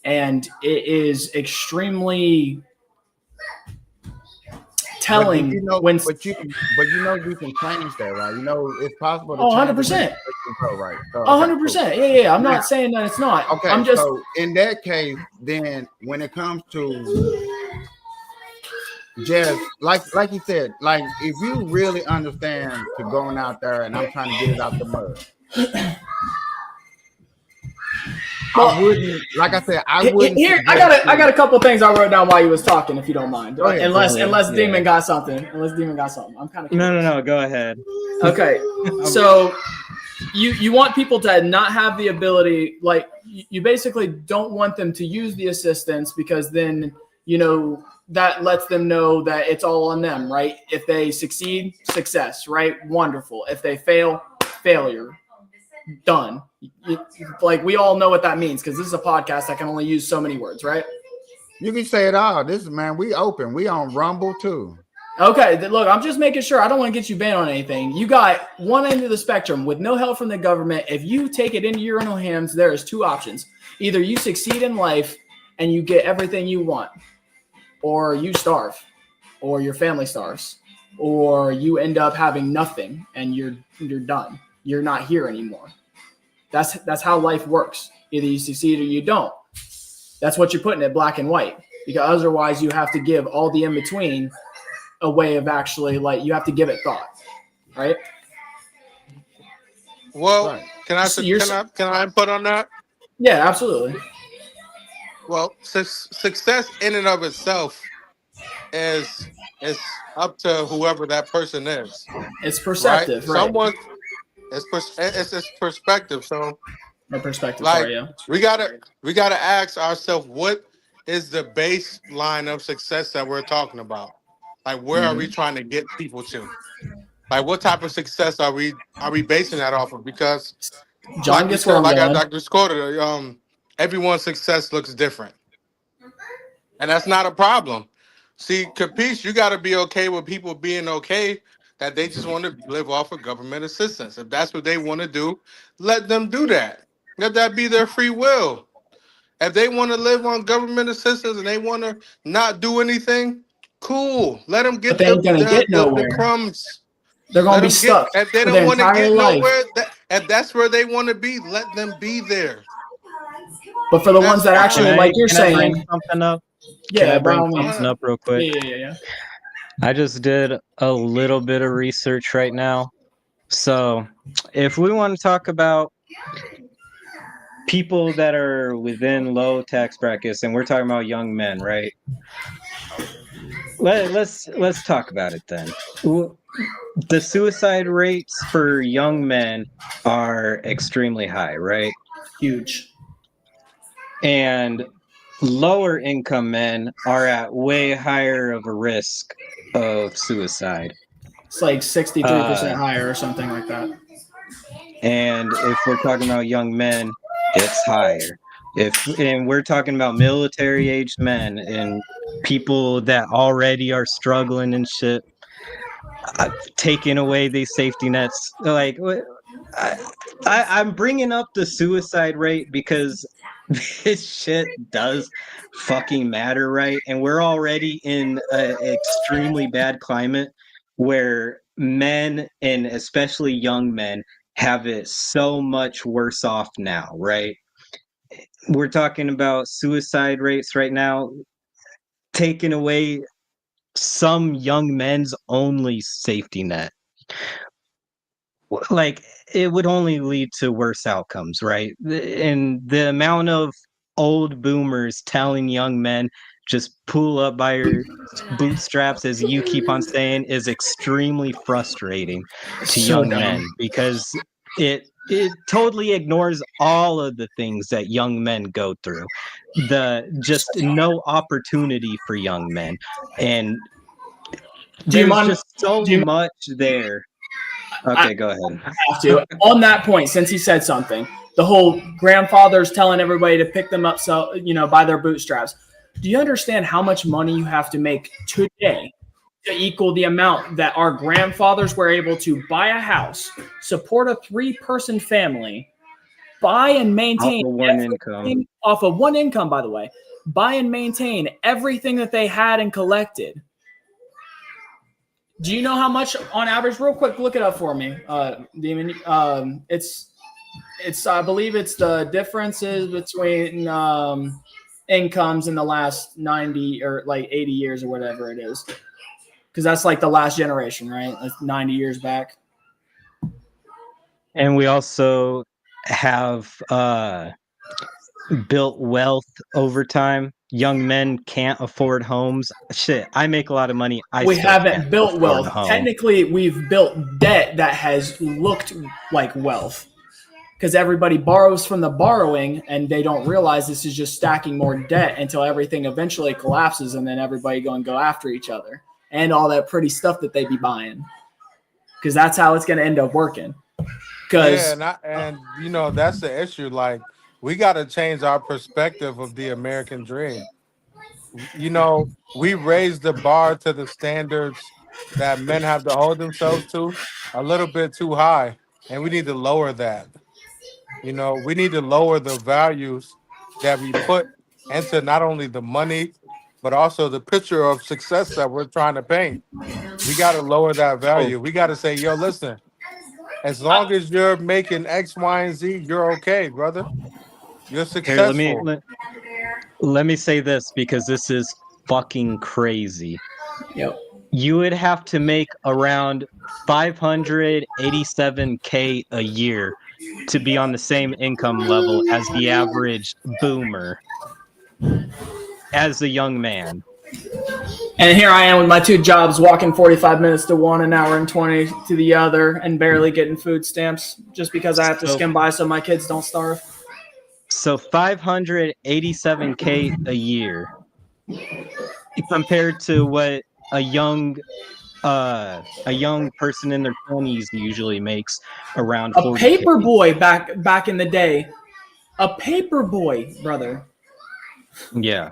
And it is extremely telling. But you know you can change that, right? You know it's possible to 100%. Right. 100%. Yeah. I'm not saying that it's not. Okay. I'm just so in that case, then when it comes to just like you said, like if you really understand to going out there and I'm trying to get it out the mud. I wouldn't, like I said, I wouldn't. Here, I got a couple of things I wrote down while you was talking, if you don't mind. Unless Demon got something. I'm kind of No. Go ahead. Okay, so you want people to not have the ability, like you basically don't want them to use the assistance because then that lets them know that it's all on them, right? If they succeed, success, right? Wonderful. If they fail, failure. Done. Like we all know what that means because this is a podcast that can only use so many words, right? You can say it all. We open. We on Rumble too. Okay, look, I'm just making sure. I don't want to get you banned on anything. You got one end of the spectrum with no help from the government. If you take it into your own hands, there is two options. Either you succeed in life and you get everything you want, or you starve, or your family starves, or you end up having nothing and you're done. You're not here anymore. That's how life works. Either you succeed or you don't. That's what you're putting it black and white. Because otherwise you have to give all the in-between a way of actually you have to give it thought. Right? Well, right. Can I input on that? Yeah, absolutely. Well, success in and of itself is up to whoever that person is. It's perceptive, right? It's perspective. So, my perspective. We gotta ask ourselves, what is the baseline of success that we're talking about? Like, where are we trying to get people to? Like, what type of success are we basing that off of? Because John gets where I'm going. Like Dr. Scotta, everyone's success looks different, and that's not a problem. See, Capiche, you got to be okay with people being okay that they just want to live off of government assistance. If that's what they want to do, let them do that. Let that be their free will. If they want to live on government assistance and they want to not do anything, cool. Let them get the crumbs. They're going to be stuck. If they don't want to get nowhere, if that's where they want to be, let them be there. But for the ones that actually, like you're saying, bring something up. Yeah, bring something up real quick. Yeah. I just did a little bit of research right now. So if we want to talk about people that are within low tax brackets, and we're talking about young men, right? Let's talk about it then. The suicide rates for young men are extremely high, right? Huge. And lower income men are at way higher of a risk of suicide. It's like 63% higher or something like that. And if we're talking about young men, it's higher. And we're talking about military-aged men and people that already are struggling and shit, taking away these safety nets. Like, I'm bringing up the suicide rate because this shit does fucking matter, right? And we're already in an extremely bad climate where men, and especially young men, have it so much worse off now, right? We're talking about suicide rates right now, taking away some young men's only safety net. Like, it would only lead to worse outcomes, right? And the amount of old boomers telling young men just pull up by your bootstraps, as you keep on saying, is extremely frustrating to young men, because it totally ignores all of the things that young men go through. Just no opportunity for young men, and there's just so much there. Okay, go ahead. I have to. On that point, since he said something, the whole grandfathers telling everybody to pick them up, so by their bootstraps. Do you understand how much money you have to make today to equal the amount that our grandfathers were able to buy a house, support a 3-person family, buy and maintain off of one income, by the way, buy and maintain everything that they had and collected? Do you know how much on average? Real quick, look it up for me, Demon. It's I believe it's the differences between incomes in the last 90 or like 80 years or whatever it is, because that's like the last generation, right? That's 90 years back. And we also have built wealth over time. Young men can't afford homes. Shit, I make a lot of money. We haven't built wealth. Technically, we've built debt that has looked like wealth, because everybody borrows from the borrowing, and they don't realize this is just stacking more debt until everything eventually collapses, and then everybody go after each other and all that pretty stuff that they be buying, because that's how it's going to end up working. That's the issue. Like, we got to change our perspective of the American dream. We raised the bar to the standards that men have to hold themselves to a little bit too high, and we need to lower that. We need to lower the values that we put into not only the money, but also the picture of success that we're trying to paint. We got to lower that value. We got to say, yo, listen, as long as you're making X, Y, and Z, you're okay, brother. You're successful. Here, let me say this, because this is fucking crazy. Yep. You would have to make around $587K a year to be on the same income level as the average boomer as a young man. And here I am with my 2 jobs, walking 45 minutes to one, an hour and 20 to the other, and barely getting food stamps just because I have to skim by so my kids don't starve. So $587K a year compared to what a young person in their 20s usually makes, around a paper boy back in the day. A paper boy, brother. Yeah.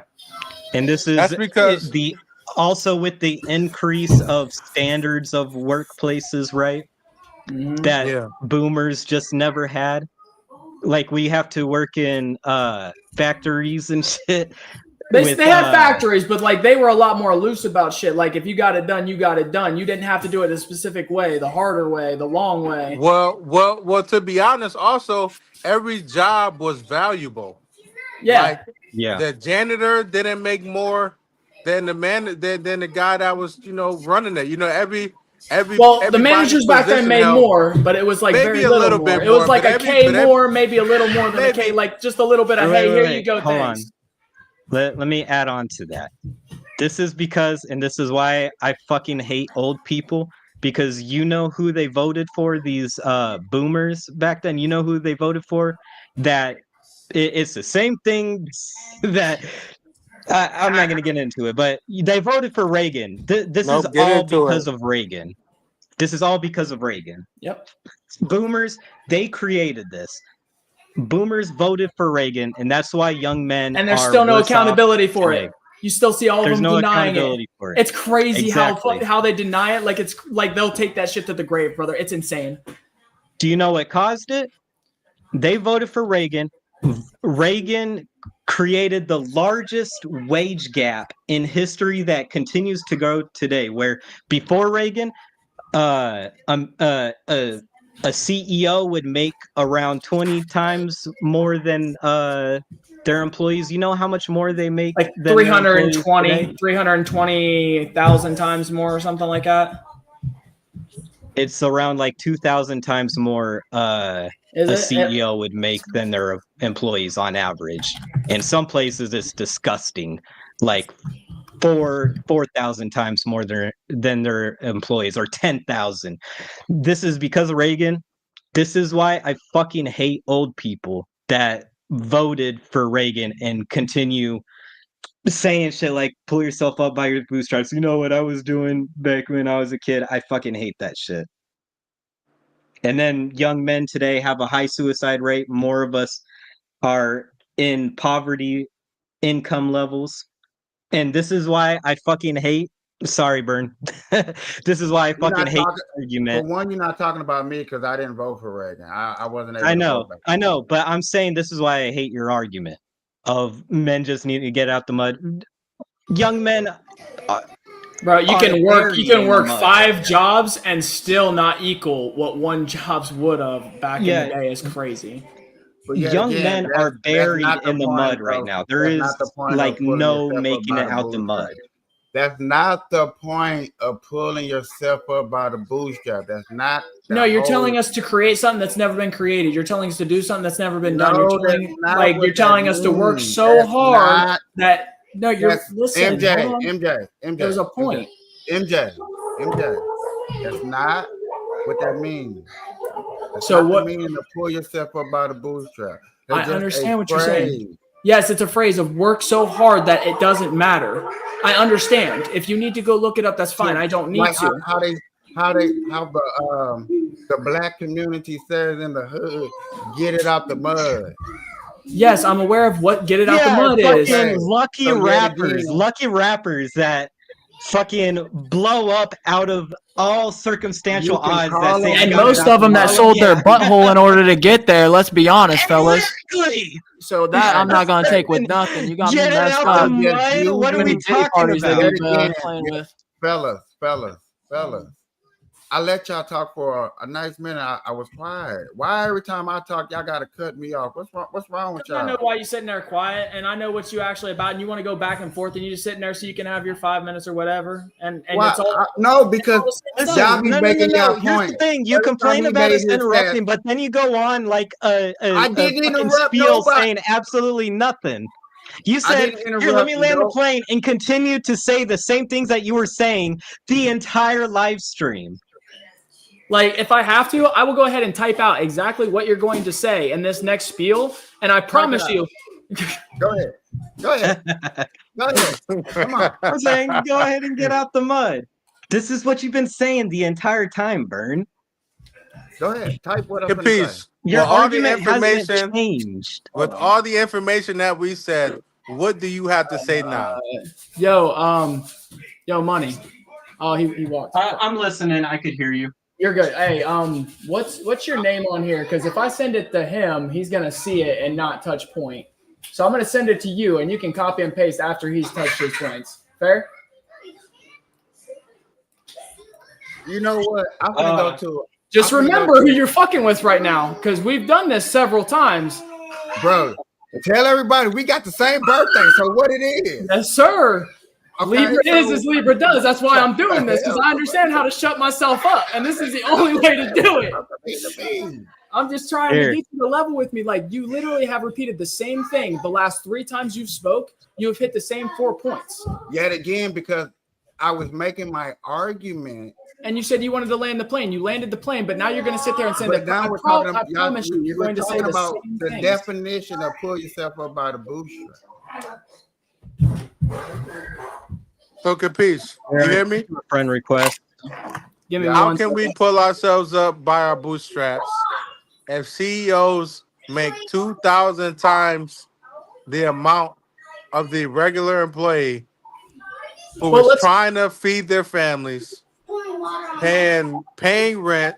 And that's because also with the increase of standards of workplaces, right? That boomers just never had. like we have to work in factories and shit. They had factories, but like they were a lot more loose about shit. Like if you got it done, you got it done. You didn't have to do it a specific way, the harder way, the long way. Well. To be honest, also every job was valuable. Yeah, like, The janitor didn't make more than the guy that was running it. The managers back then made more, but it was like maybe very a little bit more. more. It was like a K more, maybe a little more than a K, like just a little bit of hey, here you go. Hold thanks. on. Let me add on to that. This is because, and this is why I fucking hate old people, because you know who they voted for, these boomers back then. You know who they voted for? That it's the same thing that I'm not going to get into it, but they voted for Reagan. This is all because of Reagan. This is all because of Reagan. Yep. Boomers, they created this. Boomers voted for Reagan, and that's why young men and there's still no accountability for it. You still see all of them denying it. It's crazy how they deny it. Like it's like they'll take that shit to the grave, brother. It's insane. Do you know what caused it? They voted for Reagan. Reagan created the largest wage gap in history that continues to grow today. Where before Reagan, a CEO would make around 20 times more than their employees. You know how much more they make? Like 320,000 times more or something like that. It's around like 2,000 times more a CEO would make than their employees on average. In some places, it's disgusting. Like 4,000 times more than their employees, or 10,000. This is because of Reagan. This is why I fucking hate old people that voted for Reagan and continue saying shit like pull yourself up by your bootstraps. You know what I was doing back when I was a kid? I fucking hate that shit. And then young men today have a high suicide rate. More of us are in poverty income levels. And this is why I fucking hate. Sorry, Bern. This is why I fucking hate the argument. For one, you're not talking about me because I didn't vote for Reagan. I wasn't able I to know, vote back I know, but I'm saying this is why I hate your argument of men just need to get out the mud. Young men, bro, you can work 5 jobs and still not equal what one jobs would have back in the day. Is crazy. Young men are buried in the mud right now. There is like no making it out the mud. That's not the point of pulling yourself up by the bootstrap. That's not. No, you're telling us to create something that's never been created. You're telling us to do something that's never been done. You're telling us to work so hard that listen. MJ. There's a point. MJ. That's not what that means. So what meaning to pull yourself up by the bootstrap? I understand what you're saying. Yes, it's a phrase of work so hard that it doesn't matter. I understand. If you need to go look it up, that's fine. I don't need to. How the black community says in the hood, get it out the mud. Yes, I'm aware of what get it out the mud is. Lucky rappers that fucking blow up out of all circumstantial odds. And most of them that sold their butthole in order to get there. Let's be honest, fellas. So that I'm not gonna take with nothing. You got me messed up. What are we talking about? Fellas. I let y'all talk for a nice minute. I was quiet. Why every time I talk, y'all gotta cut me off? What's wrong with y'all? I know why you're sitting there quiet, and I know what you actually about, and you want to go back and forth, and you just sitting there so you can have your 5 minutes or whatever. And it's all no, because y'all be making y'all point. Here's the thing: you complain about us interrupting, but then you go on like a spiel saying absolutely nothing. You said, "Here, let me land the plane," and continue to say the same things that you were saying the entire live stream. Like, if I have to, I will go ahead and type out exactly what you're going to say in this next spiel, and I promise you. Go ahead. Come on. I'm saying, go ahead and get out the mud. This is what you've been saying the entire time, Bern. Go ahead. Type what I'm peace. Your argument hasn't changed. With all the information that we said, what do you have to say now? Money. Oh, he walked. I'm listening. I could hear you. You're good. Hey, what's your name on here? Because if I send it to him, he's gonna see it and not touch point. So I'm gonna send it to you, and you can copy and paste after he's touched his points. Fair? You know what? I'm gonna go to. Just remember who you're fucking with right now, because we've done this several times. Bro, tell everybody we got the same birthday. So what it is? Yes, sir. Okay, Libra is as Libra does. That's why I'm doing this, because I understand how to shut myself up, and this is the only way to do it. I'm just trying to get to the level with me. Like, you literally have repeated the same thing the last 3 times you've spoke. You have hit the same 4 points. Yet again, because I was making my argument. And you said you wanted to land the plane. You landed the plane, but now you're going to sit there and say that. Now we're talking about, you're going to say about the things. definition of pull yourself up by the bootstrap. So, Capiche, you hear me? Friend request. Give me How can we pull ourselves up by our bootstraps if CEOs make 2,000 times the amount of the regular employee who is trying to feed their families, paying rent,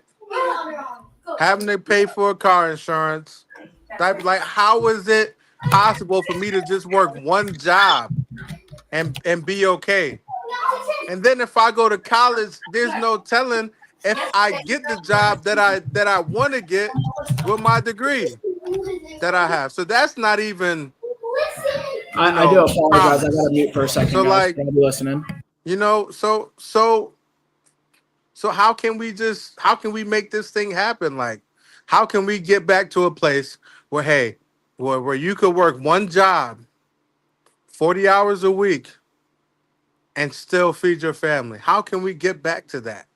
having to pay for car insurance? Like, how is it possible for me to just work one job and be okay? And then if I go to college, there's no telling if I get the job that I want to get with my degree that I have. So that's not even. I do apologize. I gotta mute for a second. So guys. I'll be listening. So how can we make this thing happen? Like, how can we get back to a place where where you could work one job 40 hours a week and still feed your family? How can we get back to that?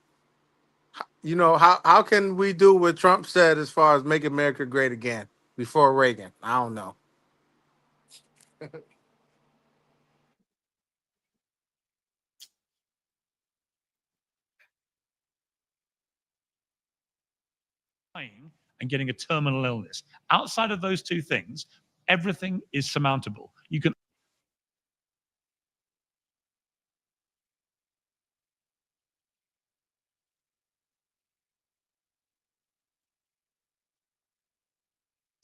How can we do what Trump said as far as make America great again before Reagan? I don't know. And getting a terminal illness. Outside of those 2 things, everything is surmountable. You can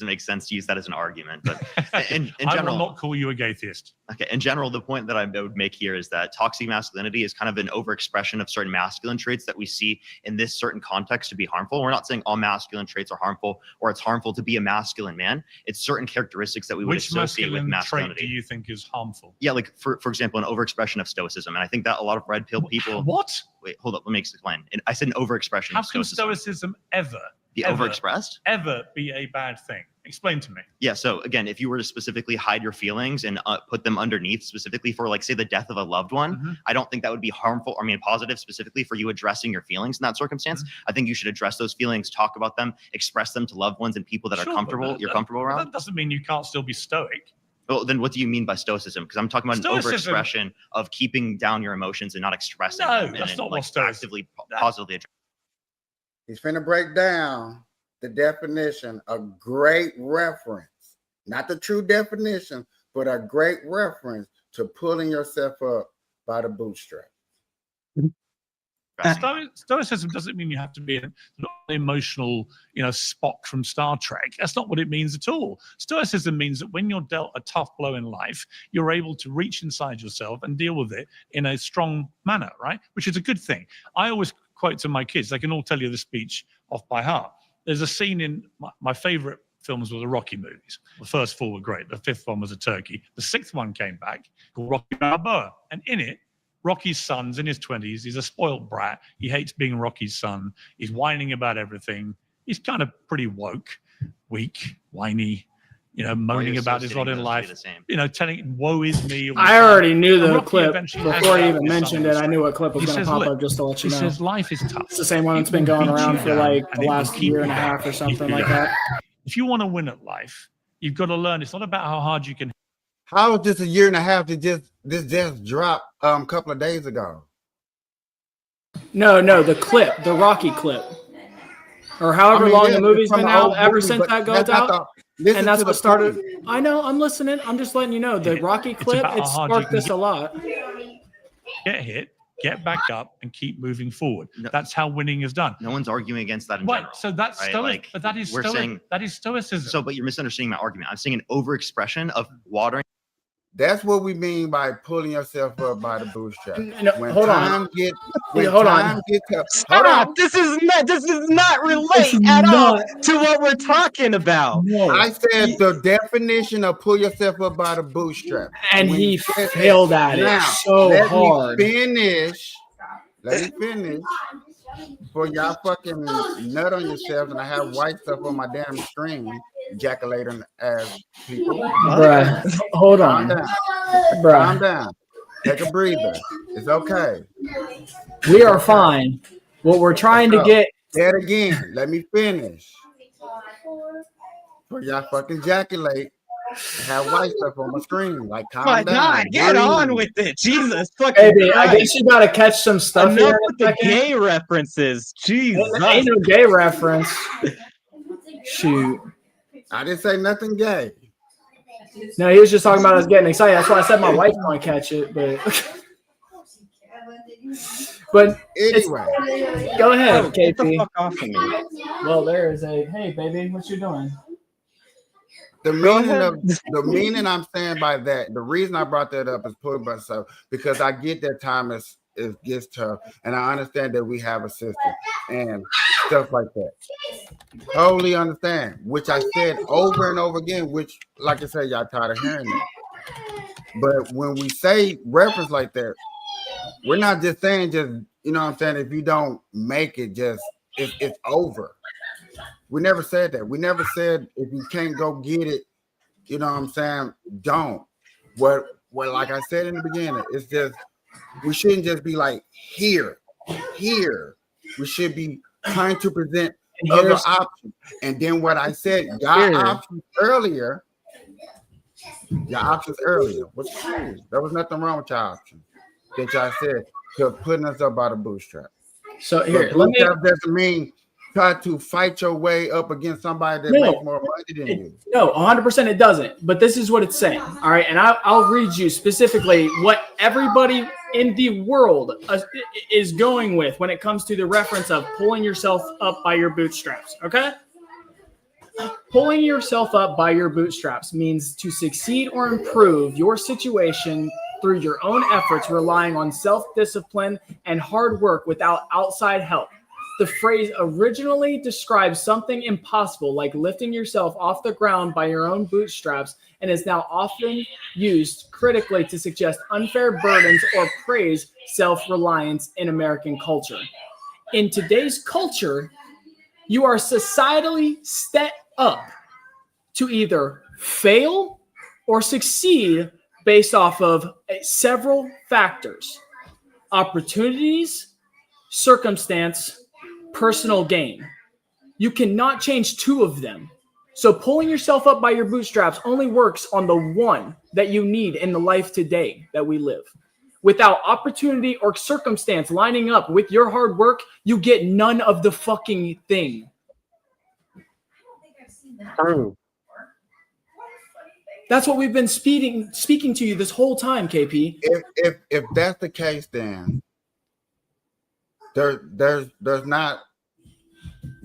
make sense to use that as an argument, but in I general, will not call you a gay theist. Okay, in general, the point that I would make here is that toxic masculinity is kind of an overexpression of certain masculine traits that we see in this certain context to be harmful. We're not saying all masculine traits are harmful or it's harmful to be a masculine man. It's certain characteristics that we would associate with masculinity. Which trait do you think is harmful? Yeah, like for example, an overexpression of stoicism, and I think that a lot of red pill people. What? Wait, hold up. Let me explain. I said an overexpression. How of can stoicism stoicism ever be overexpressed? Ever be a bad thing? Explain to me. Yeah. So again, if you were to specifically hide your feelings and put them underneath, specifically for like say the death of a loved one, I don't think that would be harmful. I mean, positive specifically for you addressing your feelings in that circumstance. I think you should address those feelings, talk about them, express them to loved ones and people that are comfortable. You're comfortable around. That doesn't mean you can't still be stoic. Well, then what do you mean by stoicism? Because I'm talking about an overexpression of keeping down your emotions and not expressing them. That's not like what stoicism. Actively, positively address. He's finna break down the definition, a great reference, not the true definition, but a great reference to pulling yourself up by the bootstrap. Stoicism doesn't mean you have to be an emotional, Spock from Star Trek. That's not what it means at all. Stoicism means that when you're dealt a tough blow in life, you're able to reach inside yourself and deal with it in a strong manner, right? Which is a good thing. I always quote to my kids, they can all tell you the speech off by heart. There's a scene in my favorite films were the Rocky movies. The first 4 were great. The 5th one was a turkey. The 6th one came back called Rocky Balboa. And in it, Rocky's son's in his 20s. He's a spoiled brat. He hates being Rocky's son. He's whining about everything. He's kind of pretty woke, weak, whiny, moaning about his lot in life. Telling, woe is me. I already knew the clip before he even mentioned it. I knew what clip was going to pop up just to let you know. He says life is tough. It's the same one that's been going around for like the last year and a half or something like that. If you want to win at life, you've got to learn. It's not about how hard you can. How was just a year and a half to this just dropped a couple of days ago? No, the clip, the Rocky clip. Or however long the movie's been out, ever since that goes out. And that's what started. I know, I'm listening. I'm just letting you know the Rocky clip, it sparked this a lot. Get hit, get back up, and keep moving forward. That's how winning is done. No one's arguing against that in Right. general. So that's right? stoic, but that is that is stoicism. So, but you're misunderstanding my argument. I'm saying an overexpression of watering. That's what we mean by pulling yourself up by the bootstrap. No, When hold time on. get, Wait, when hold time on. get tough. Stop! This is not relate at all to what we're talking about. I said the definition of pull yourself up by the bootstrap. And When he you said failed that. at it Now, so let hard. Me finish. Let me finish. Before y'all fucking nut on yourselves and I have white stuff on my damn screen, ejaculating ass people. Bruh, hold on. Calm down. Bruh. Calm down. Take a breather. It's okay. We are fine. What we're trying to get. Say it again. Let me finish. Before y'all fucking ejaculate, I have white stuff on my screen. Like, calm My down. God, get Breathe. on with it. Jesus fucking Baby, I Christ. guess you gotta catch some stuff Enough here. with the gay references. Jesus. Ain't no gay reference. Shoot. I didn't say nothing gay. No, he was just talking about us getting excited. That's why I said my wife's gonna catch it, but anyway, go ahead, Oh, get the KP. fuck off of me. Well, there is a hey, baby, what you doing? The meaning I'm saying by that, the reason I brought that up is put myself because I get that time is gets tough, and I understand that we have a system and stuff like that. Totally understand, which I said over and over again, which, like I said, y'all tired of hearing that. But when we say reference like that, we're not just saying just, you know what I'm saying, if you don't make it, just it's over. We never said that. We never said if you can't go get it, you know what I'm saying, don't. What like I said in the beginning, it's just we shouldn't just be like here. We should be trying to present other options. And then what I said, y'all options earlier was cool. There was nothing wrong with y'all options that y'all said to putting us up by the bootstrap. So here, let me. Doesn't mean try to fight your way up against somebody that makes more money than you. No, 100% it doesn't. But this is what it's saying. All right, and I'll read you specifically what everybody in the world is going with when it comes to the reference of pulling yourself up by your bootstraps. Okay. Pulling yourself up by your bootstraps means to succeed or improve your situation through your own efforts, relying on self-discipline and hard work without outside help. The phrase originally describes something impossible, like lifting yourself off the ground by your own bootstraps, and is now often used critically to suggest unfair burdens or praise self-reliance in American culture. In today's culture, you are societally set up to either fail or succeed based off of several factors: opportunities, circumstance, personal gain. You cannot change two of them. So pulling yourself up by your bootstraps only works on the one that you need in the life today that we live. Without opportunity or circumstance lining up with your hard work, you get none of the fucking thing. True. That's what we've been speaking to you this whole time, KP. If that's the case, then there's not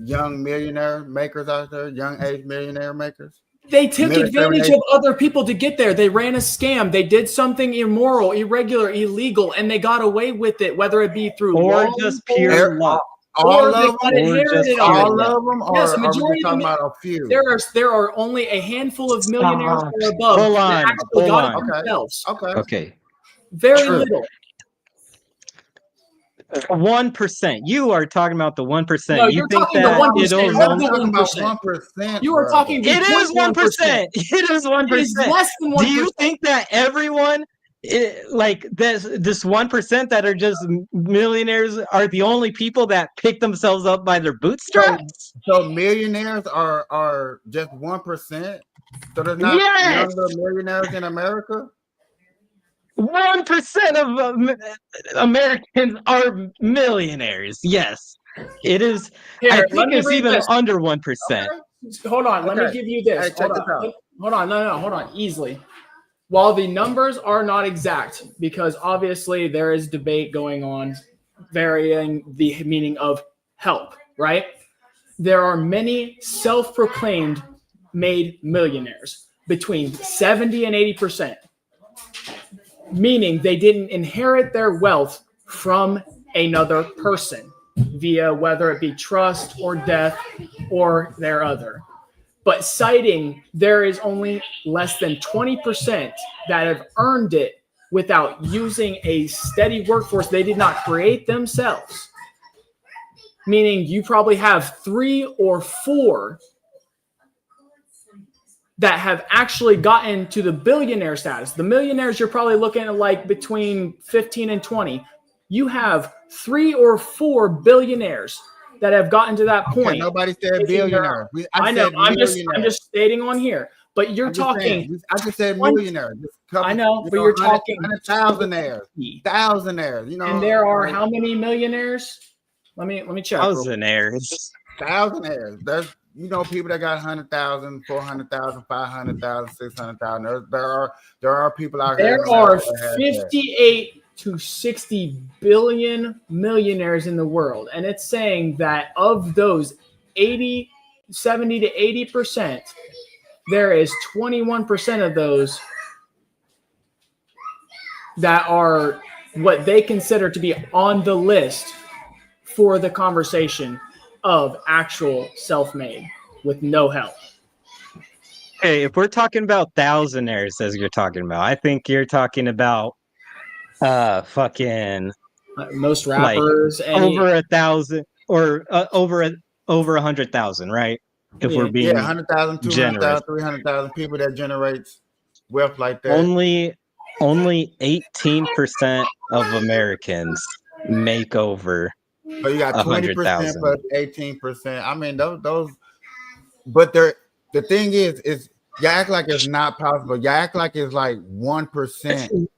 young millionaire makers out there, young age millionaire makers. They took advantage of other people to get there. They ran a scam. They did something immoral, irregular, illegal, and they got away with it, whether it be through or just pure luck. All of them, all of them, yes, or majority are we of talking about a few? There are only a handful of millionaires or above. Hold on, that actually hold got on. it themselves. Okay. Very True. little. 1%. You are talking about the 1%. No, you you're think talking that the 1%. it'll Not the talking about 1%. 1%. You are talking. It is 1%. It is 1%. It is less than 1%. Do you think that everyone, like this 1% that are just millionaires, are the only people that pick themselves up by their bootstraps? So millionaires are just 1%. So there's not younger millionaires in America. 1% of Americans are millionaires. Yes, it is. Here, I let think me it's read even this. under 1%. Hold on, let me give you this. Hey, check this out. Hold on, no, hold on, easily. while the numbers are not exact, because obviously there is debate going on varying the meaning of help, right? There are many self-proclaimed made millionaires, between 70 and 80%, meaning they didn't inherit their wealth from another person via whether it be trust or death or their other. But citing there is only less than 20% that have earned it without using a steady workforce they did not create themselves. Meaning you probably have 3 or 4 that have actually gotten to the billionaire status. The millionaires, you're probably looking at like between 15 and 20. You have 3 or 4 billionaires that have gotten to that point. Okay, nobody said billionaire. I know. I'm just stating on here. But you're talking. I just said millionaire. I know, but you're talking thousandaires. Thousandaires. You know. And there are how many millionaires? Let me check. Thousandaires. Thousandaires. There's people that got 100,000, 400,000, 500,000, 600,000. There are people out here. There are 58 to 60 billion millionaires in the world, and it's saying that of those 70 to 80%, there is 21% of those that are what they consider to be on the list for the conversation of actual self-made with no help. Hey, if we're talking about thousandaires, as you're talking about, I think you're talking about fucking most rappers, like over 1,000 or over 100,000, right? If we're being 100,000, 200,000, 300,000 people that generates wealth like that. Only 18% of Americans make over. So you got 20% plus 18%. I mean, those. But the thing is y'all act like it's not possible. Y'all act like it's like 1%.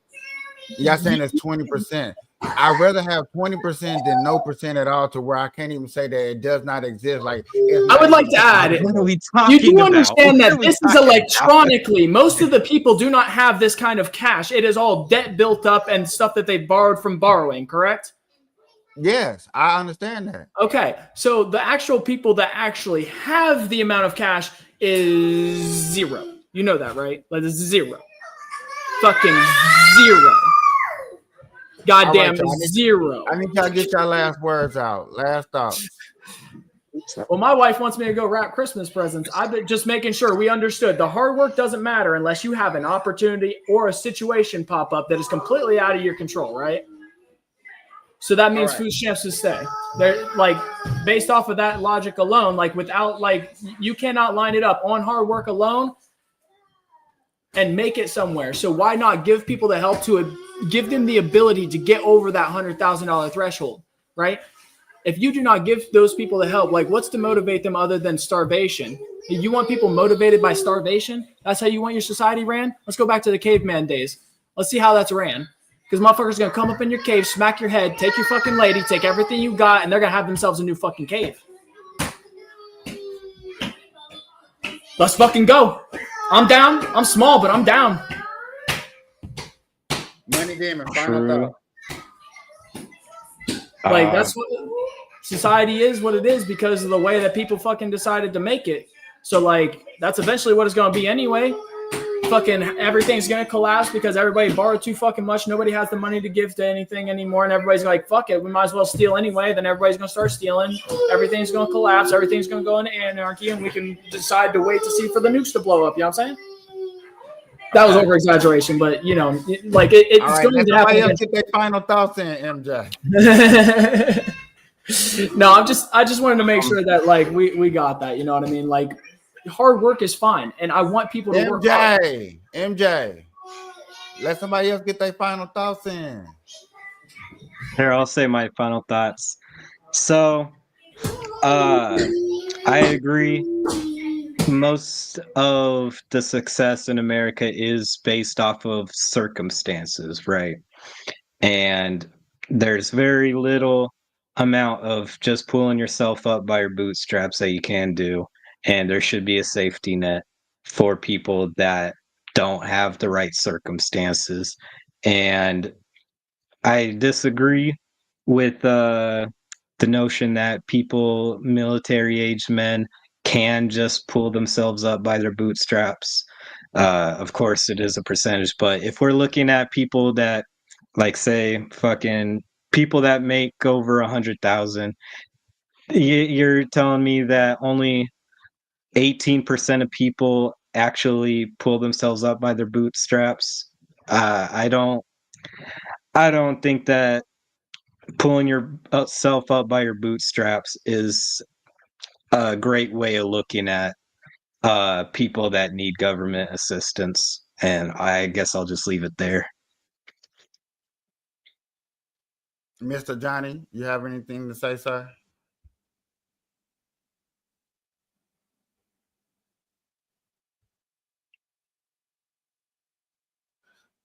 Y'all saying it's 20%. I'd rather have 20% than no percent at all, to where I can't even say that it does not exist. Like, I would like to add, you do understand that this is electronically. Most of the people do not have this kind of cash. It is all debt built up and stuff that they borrowed from borrowing, correct? Yes, I understand that. Okay, so the actual people that actually have the amount of cash is 0. You know that, right? Like, it's 0. Fucking 0. Goddamn, right, 0. I need y'all to get your last words out. Last thoughts. Well, my wife wants me to go wrap Christmas presents. I've been just making sure we understood the hard work doesn't matter unless you have an opportunity or a situation pop up that is completely out of your control, right? So that means food stamps to stay. They're like, based off of that logic alone, like without, like, you cannot line it up on hard work alone and make it somewhere. So why not give people the help to give them the ability to get over that $100,000 threshold, right? If you do not give those people the help, like, what's to motivate them other than starvation? You want people motivated by starvation? That's how you want your society ran? Let's go back to the caveman days. Let's see how that's ran. Because motherfuckers going to come up in your cave, smack your head, take your fucking lady, take everything you got, and they're going to have themselves a new fucking cave. Let's fucking go. I'm down. I'm small, but I'm down. Money Demon, final thought. Like, that's what society is, what it is, because of the way that people fucking decided to make it. So, like, that's eventually what it's going to be anyway. Fucking everything's going to collapse because everybody borrowed too fucking much. Nobody has the money to give to anything anymore. And everybody's like, fuck it, we might as well steal anyway. Then everybody's going to start stealing. Everything's going to collapse. Everything's going to go into anarchy. And we can decide to wait to see for the nukes to blow up. You know what I'm saying? That was over exaggeration, but you know, like it's going to happen. Else get their final thoughts in, MJ. No, I just wanted to make sure that like we got that. You know what I mean? Like, hard work is fine, and I want people to work hard. MJ, let somebody else get their final thoughts in. Here, I'll say my final thoughts. So, I agree. Most of the success in America is based off of circumstances, right? And there's very little amount of just pulling yourself up by your bootstraps that you can do. And there should be a safety net for people that don't have the right circumstances. And I disagree with the notion that people, military age men, can just pull themselves up by their bootstraps. Of course, it is a percentage, but if we're looking at people that, like, say, fucking people that make over 100,000, you're telling me that only 18% of people actually pull themselves up by their bootstraps? I don't think that pulling yourself up by your bootstraps is a great way of looking at people that need government assistance. And I guess I'll just leave it there. Mr. Johnny, you have anything to say, sir?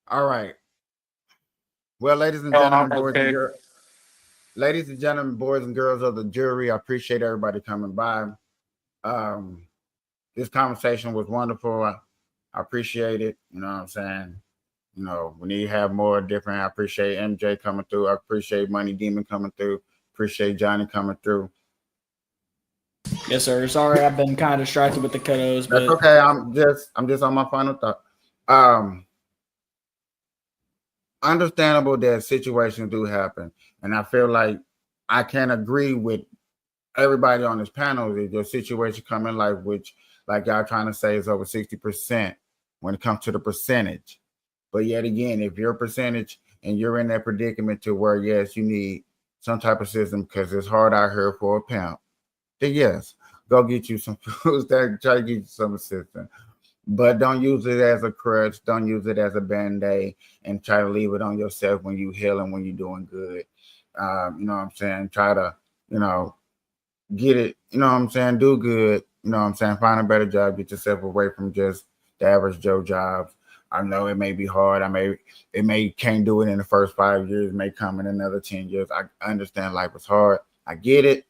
All right. Well, ladies and gentlemen, boys and girls of the jury, I appreciate everybody coming by. This conversation was wonderful. I appreciate it. You know what I'm saying? You know, we need to have more different. I appreciate MJ coming through. I appreciate Money Demon coming through. Appreciate Johnny coming through. Yes, sir. Sorry, I've been kind of distracted with the kiddos. But that's okay. I'm just on my final thought. Understandable that situations do happen, and I feel like I can agree with everybody on this panel that your situation come in life, which, like y'all trying to say, is over 60% when it comes to the percentage. But yet again, if your percentage and you're in that predicament to where, yes, you need some type of system because it's hard out here for a pimp, then yes, go get you some foods that try to get you some assistance. But don't use it as a crutch. Don't use it as a band-aid and try to leave it on yourself when you heal and when you're doing good. You know what I'm saying? Try to, get it, you know what I'm saying? Do good, you know what I'm saying? Find a better job. Get yourself away from just the average Joe jobs. I know it may be hard. Can't do it in the first 5 years. It may come in another 10 years. I understand life is hard. I get it.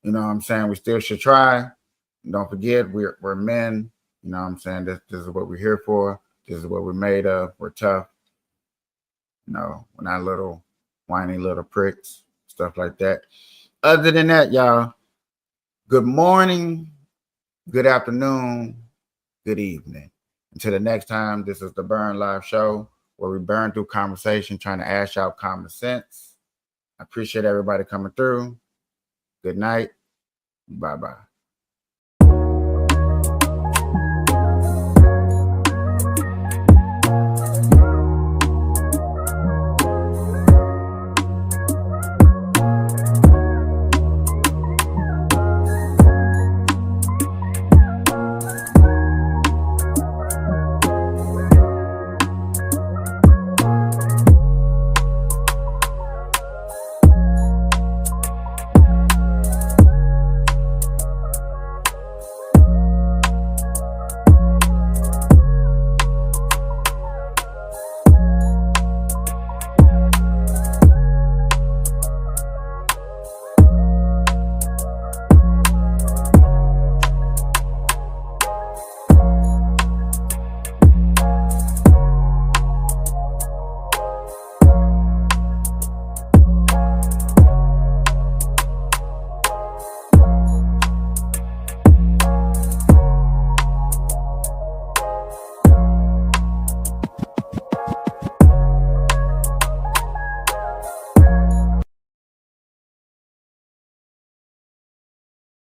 You know what I'm saying? We still should try. Don't forget, we're men. You know what I'm saying? This is what we're here for. This is what we're made of. We're tough. We're not little whiny little pricks, stuff like that. Other than that, y'all, good morning, good afternoon, good evening. Until the next time, this is the Burn Live Show, where we burn through conversation, trying to ash out common sense. I appreciate everybody coming through. Good night. Bye-bye.